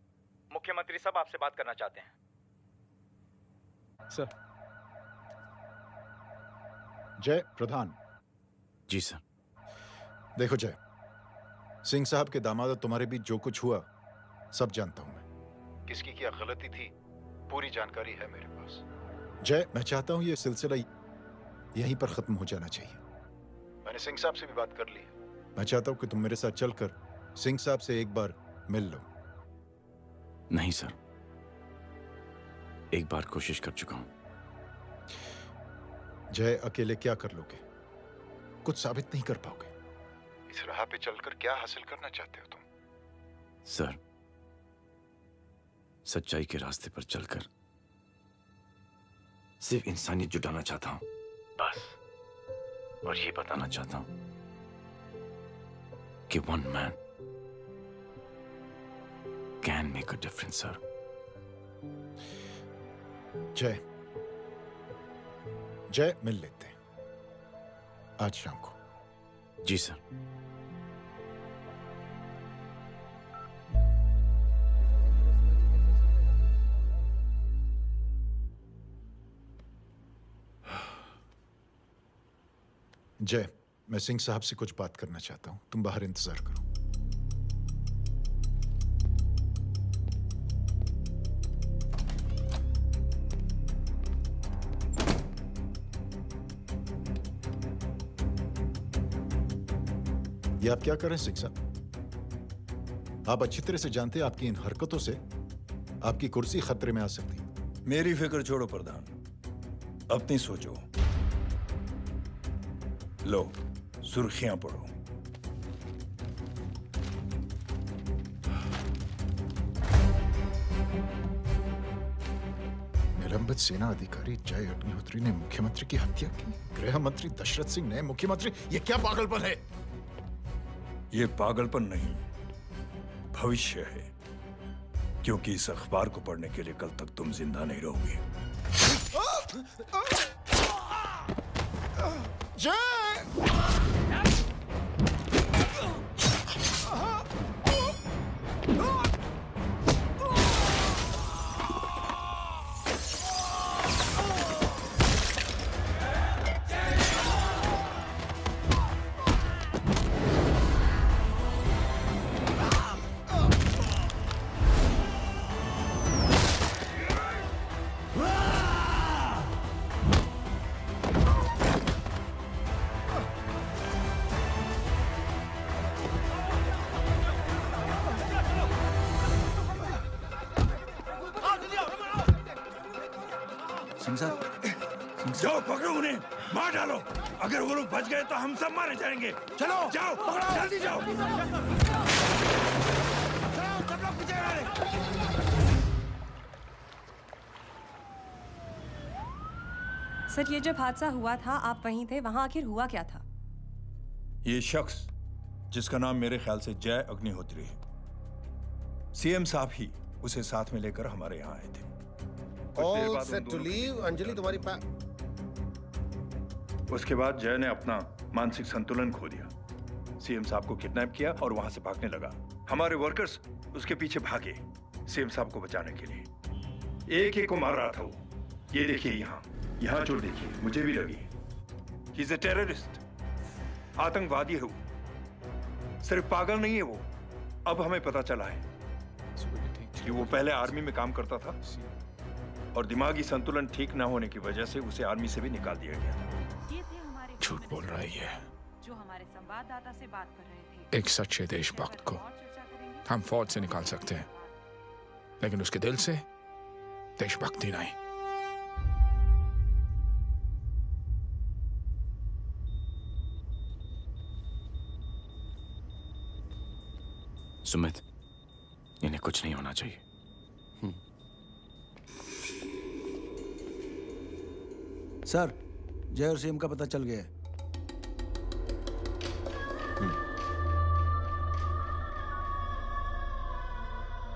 मुख्यमंत्री साहब आपसे बात करना चाहते हैं। सर। जय प्रधान। जी सर। देखो जय, सिंह साहब के दामाद तुम्हारे बीच जो कुछ हुआ सब जानता हूं मैं। किसकी क्या गलती थी पूरी जानकारी है मेरे पास। जय, मैं चाहता हूं ये सिलसिला यहीं पर खत्म हो जाना चाहिए। मैंने सिंह साहब से भी बात कर ली है। मैं चाहता हूं कि तुम मेरे साथ चलकर सिंह साहब से एक बार मिल लो। नहीं सर, एक बार कोशिश कर चुका हूं। जय, अकेले क्या कर लोगे? कुछ साबित नहीं कर पाओगे। इस राह पे चलकर क्या हासिल करना चाहते हो तुम? सर, सच्चाई के रास्ते पर चलकर सिर्फ इंसानियत जुटाना चाहता हूं, बस। और ये बताना चाहता हूं कि one man can make a difference, sir. जय, जय, मिल लेते हैं आज शाम को। जी सर। जय, मैं सिंह साहब से कुछ बात करना चाहता हूं। तुम बाहर इंतजार करो। ये आप क्या कर रहे हैं सिंह साहब? आप अच्छी तरह से जानते हैं आपकी इन हरकतों से आपकी कुर्सी खतरे में आ सकती है। मेरी फिक्र छोड़ो प्रधान, अपनी सोचो। लो, सुर्खियां पढ़ो। निलंबित सेना अधिकारी जय अग्निहोत्री ने मुख्यमंत्री की हत्या की। गृह मंत्री दशरथ सिंह ने मुख्यमंत्री, ये क्या पागलपन है? ये पागलपन नहीं, भविष्य है, क्योंकि इस अखबार को पढ़ने के लिए कल तक तुम जिंदा नहीं रहोगे। जय! जाओ पकड़ो उन्हें, मार डालो। अगर वो लोग बच गए तो हम सब मारे जाएंगे। चलो जाओ, जल्दी जाओ। सब लोग पीछे आ रहे। सर, ये जब हादसा हुआ था आप वहीं थे, वहां आखिर हुआ क्या था? ये शख्स जिसका नाम मेरे ख्याल से जय अग्निहोत्री है, सीएम साहब ही उसे साथ में लेकर हमारे यहाँ आए थे। All set to leave, Anjali तुम्हारी उसके बाद जय ने अपना मानसिक संतुलन खो दिया, सीएम साहब को किडनैप किया और वहां से भागने लगा। हमारे वर्कर्स उसके पीछे भागे सीएम साहब को बचाने के लिए। एक एक को मार रहा था वो। ये देखिए यहाँ चोट देखिए, मुझे भी लगी। ही इज अ टेररिस्ट, आतंकवादी है वो। सिर्फ पागल नहीं है वो, अब हमें पता चला है कि वो पहले आर्मी में काम करता था और दिमागी संतुलन ठीक न होने की वजह से उसे आर्मी से भी निकाल दिया गया। झूठ बोल रहा है ये। जो हमारे संवाददाता से बात कर रहे थे। एक सच्चे देशभक्त को हम फौज से निकाल सकते हैं, लेकिन उसके दिल से देशभक्ति नहीं। सुमित, इन्हें कुछ नहीं होना चाहिए। सर, जय और सीएम का पता चल गया है।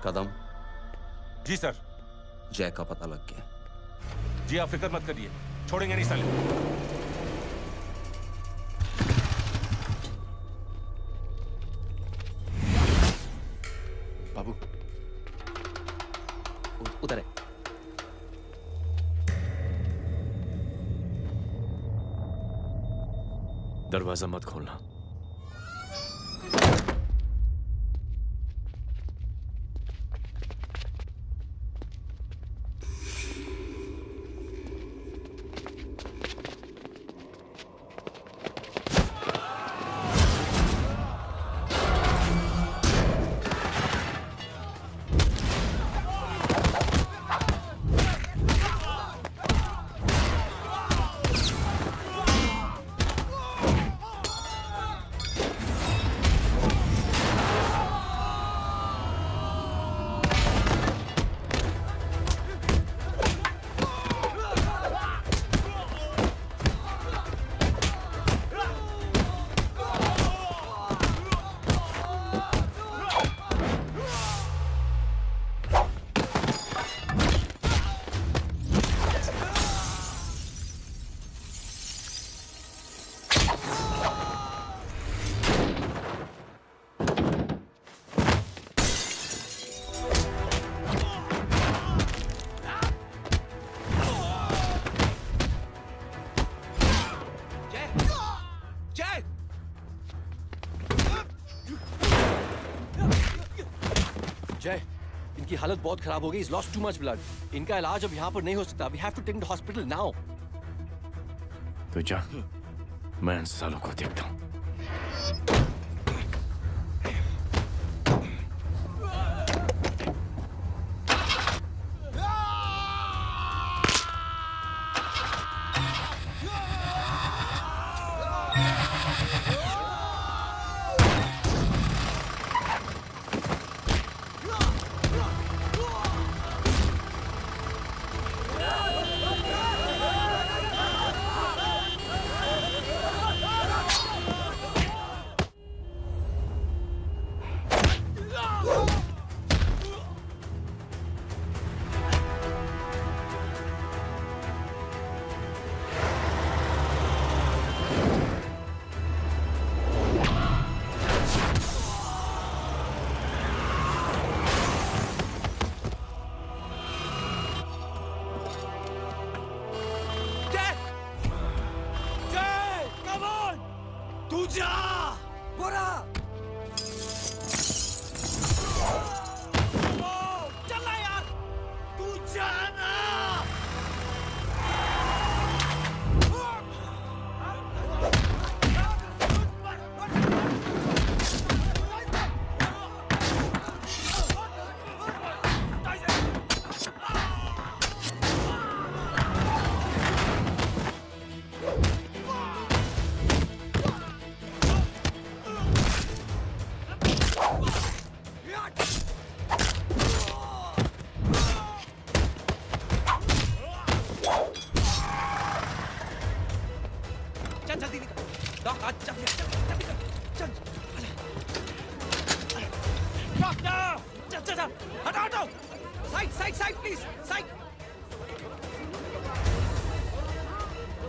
कदम। जी सर। जय का पता लग गया। जी आप फिक्र मत करिए, छोड़ेंगे नहीं साले। बाबू उधर है। दरवाजा मत खोलना। जय, इनकी हालत बहुत खराब हो गई। He's lost too much blood. इनका इलाज अब यहाँ पर नहीं हो सकता। We have to take him to hospital now. तो जा, मैं इन सालों को देखता हूँ।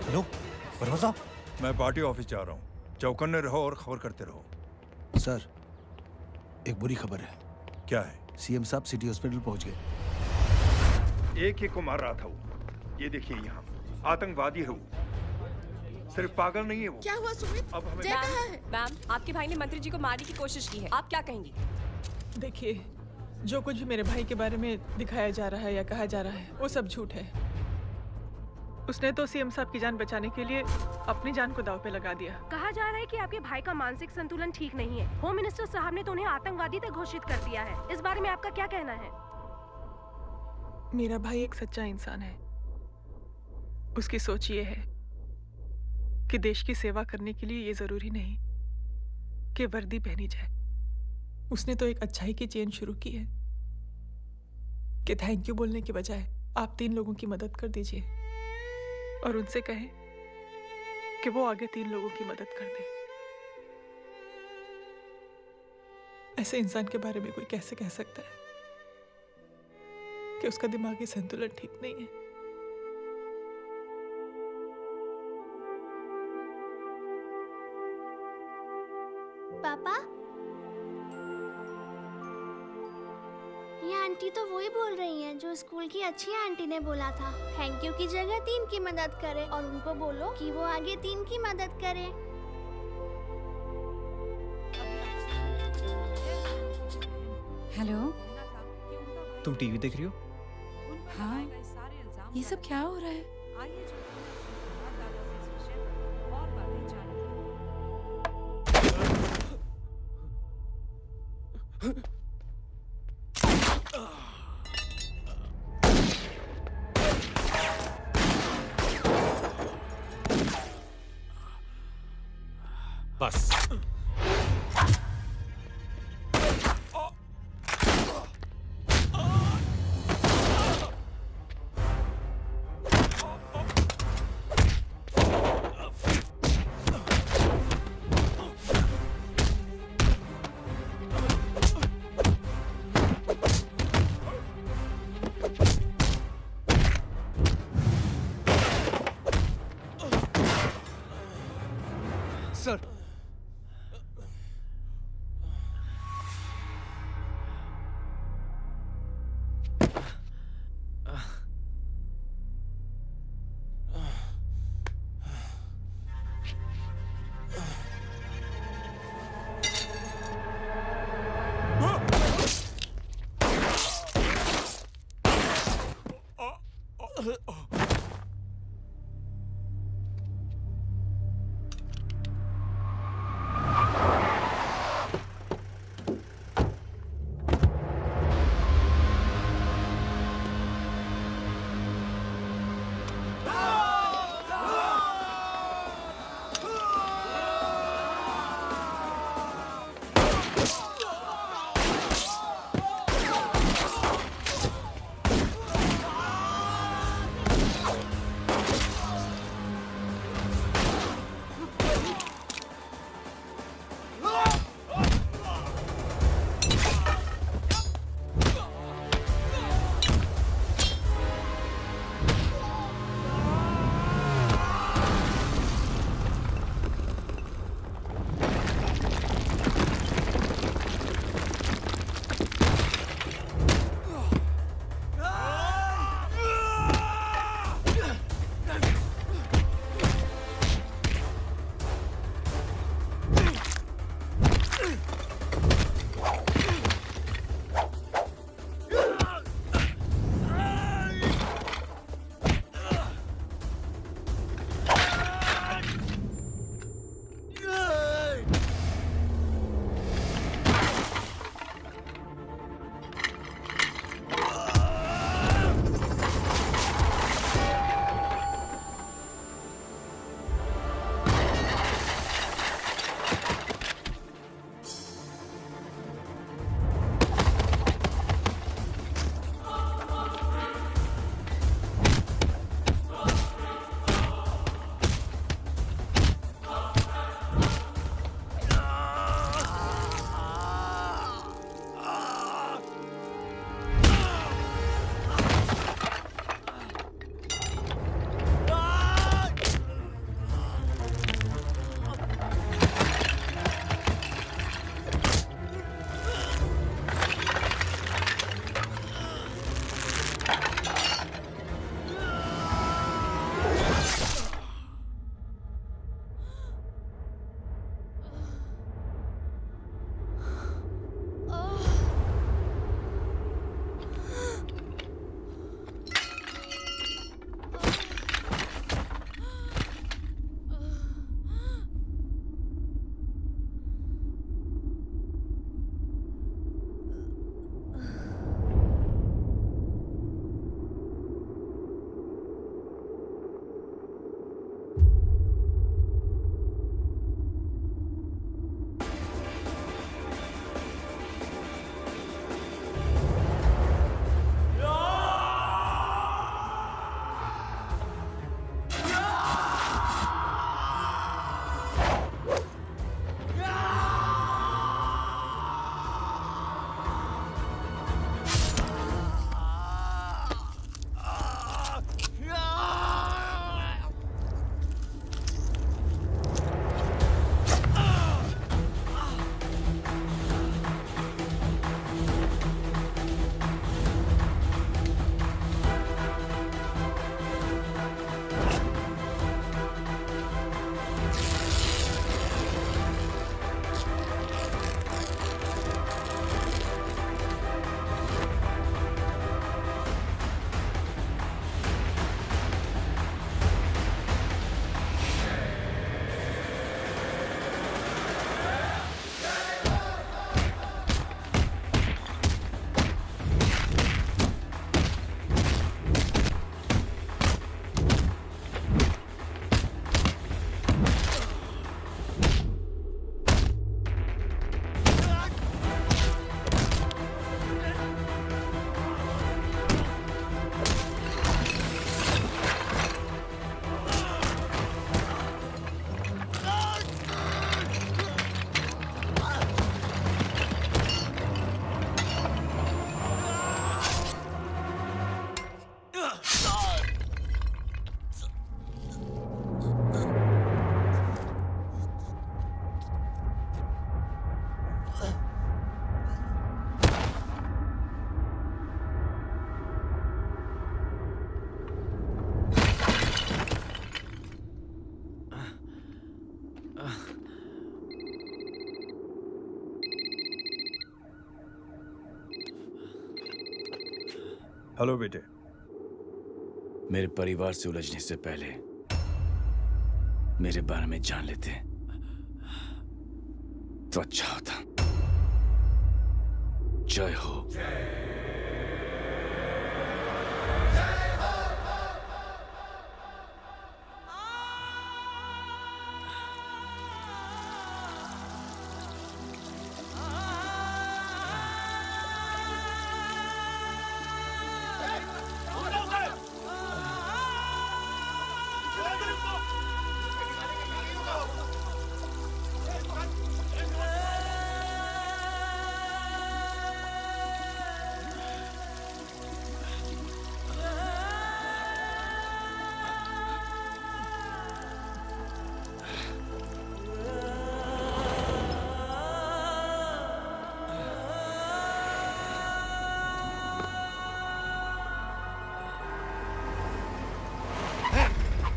हेलो, वर्मा साहब, मैं पार्टी ऑफिस जा रहा हूँ। चौकन्ने रहो और खबर करते रहो। सर, एक बुरी खबर है। क्या है? सीएम साहब सिटी हॉस्पिटल पहुंच गए। एक को मार रहा था वो। ये देखिए यहाँ, आतंकवादी है वो। सिर्फ पागल नहीं है वो। क्या हुआ सुमित? अब हमें मैम, आपके भाई ने मंत्री जी को मारने की कोशिश की है। आप क्या कहेंगी? देखिए, जो कुछ भी मेरे भाई के बारे में दिखाया जा रहा है या कहा जा रहा है, वो सब झूठ है। उसने तो सीएम साहब की जान बचाने के लिए अपनी जान को दांव पे लगा दिया। कहा जा रहा है कि आपके भाई का मानसिक संतुलन ठीक नहीं है। होम मिनिस्टर साहब ने तो उन्हें आतंकवादी तक घोषित कर दिया है। इस बारे में आपका क्या कहना है? मेरा भाई एक सच्चा इंसान है। उसकी सोच ये है कि देश की सेवा करने के लिए ये जरूरी नहीं कि वर्दी पहनी जाए। उसने तो एक अच्छाई की चेन शुरू की है कि थैंक यू बोलने की बजाय आप 3 लोगों की मदद कर दीजिए और उनसे कहें कि वो आगे 3 लोगों की मदद कर दे। ऐसे इंसान के बारे में कोई कैसे कह सकता है कि उसका दिमागी संतुलन ठीक नहीं है? पापा, ये आंटी तो वही बोल रही हैं जो स्कूल की अच्छी आंटी ने बोला था। थैंक यू की जगह 3 की मदद करे और उनको बोलो कि वो आगे 3 की मदद करे। हेलो, तुम टीवी देख रही हो? हाँ, ये सब क्या हो रहा है? बस। हेलो बेटे। मेरे परिवार से उलझने से पहले मेरे बारे में जान लेते तो अच्छा होता। जय हो।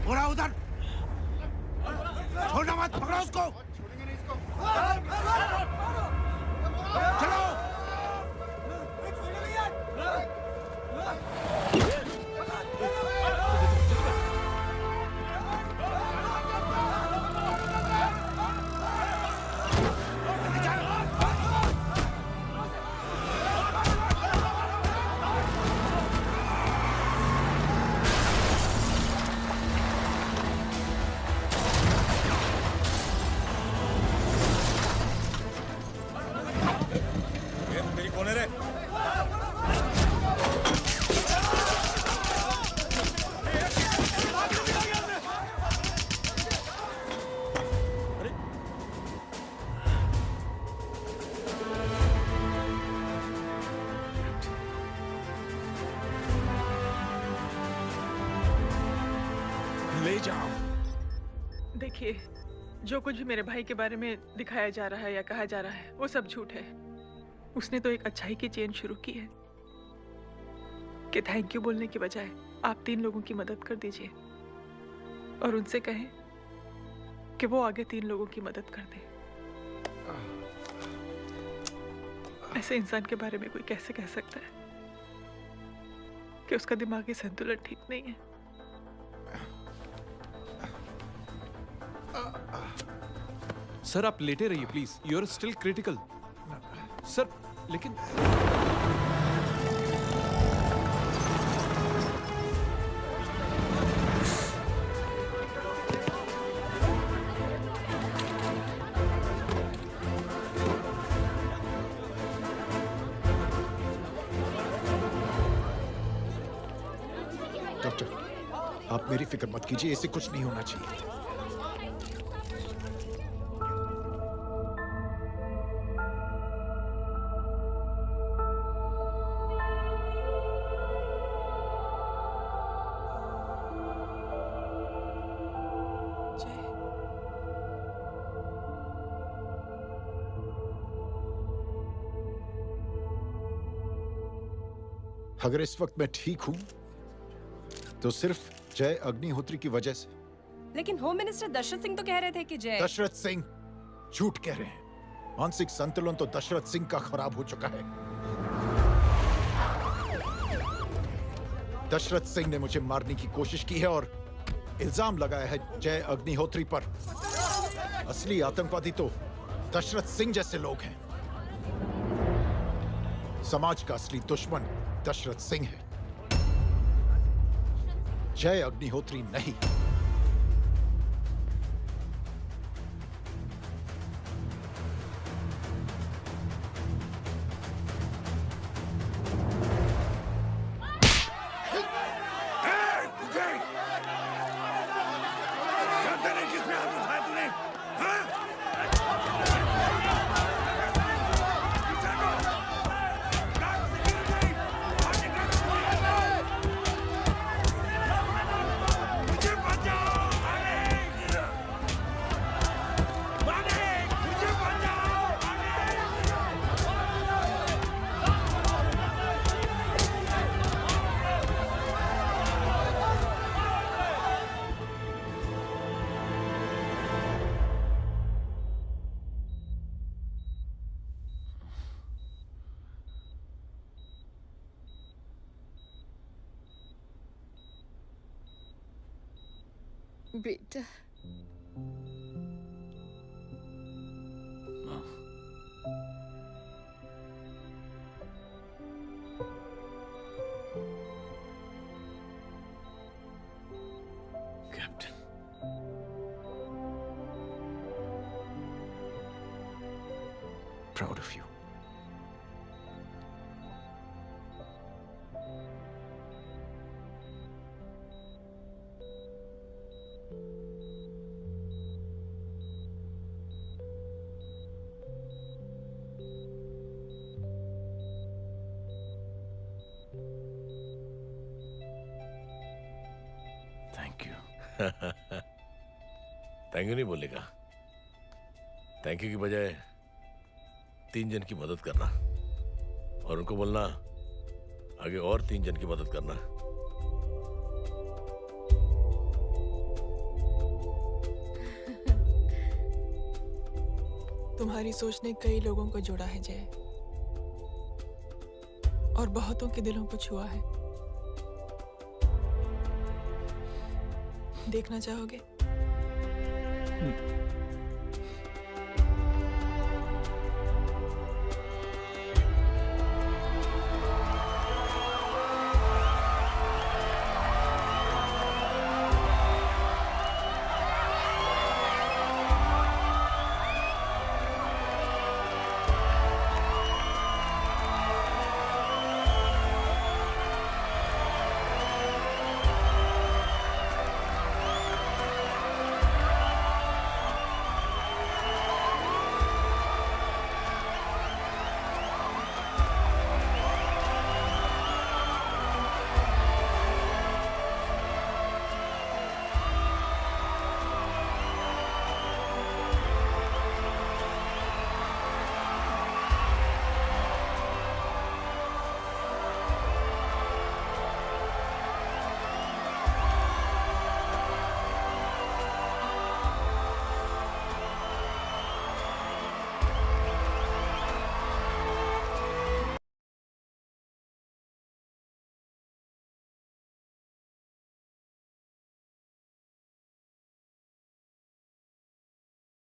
बुरा उधर, छोड़ना मत, पकड़ो उसको। चलो। ले जाओ। देखिए, जो कुछ भी मेरे भाई के बारे में दिखाया जा रहा है या कहा जा रहा है वो सब झूठ है। उसने तो एक अच्छाई की चेन शुरू की है कि थैंक यू बोलने के बजाय आप 3 लोगों की मदद कर दीजिए और उनसे कहें कि वो आगे 3 लोगों की मदद कर दे। ऐसे इंसान के बारे में कोई कैसे कह सकता है कि उसका दिमागी संतुलन ठीक नहीं है? सर आप लेटे रहिए please, you are still critical. Sir लेकिन डॉक्टर, आप मेरी फिक्र मत कीजिए, इसे कुछ नहीं होना चाहिए। अगर इस वक्त मैं ठीक हूं तो सिर्फ जय अग्निहोत्री की वजह से। लेकिन होम मिनिस्टर दशरथ सिंह तो कह रहे थे कि जय। दशरथ सिंह झूठ कह रहे हैं। मानसिक संतुलन तो दशरथ सिंह का खराब हो चुका है। दशरथ सिंह ने मुझे मारने की कोशिश की है और इल्जाम लगाया है जय अग्निहोत्री पर। असली आतंकवादी तो दशरथ सिंह जैसे लोग हैं। समाज का असली दुश्मन दशरथ सिंह है, जय अग्निहोत्री नहीं। मुझे बेटा captain, proud of you. Thank you. Thank you नहीं बोलेगा, थैंक यू की बजाय 3 जन की मदद करना और उनको बोलना आगे और 3 जन की मदद करना। तुम्हारी सोच ने कई लोगों को जोड़ा है जय, और बहुतों के दिलों को छुआ है। देखना चाहोगे?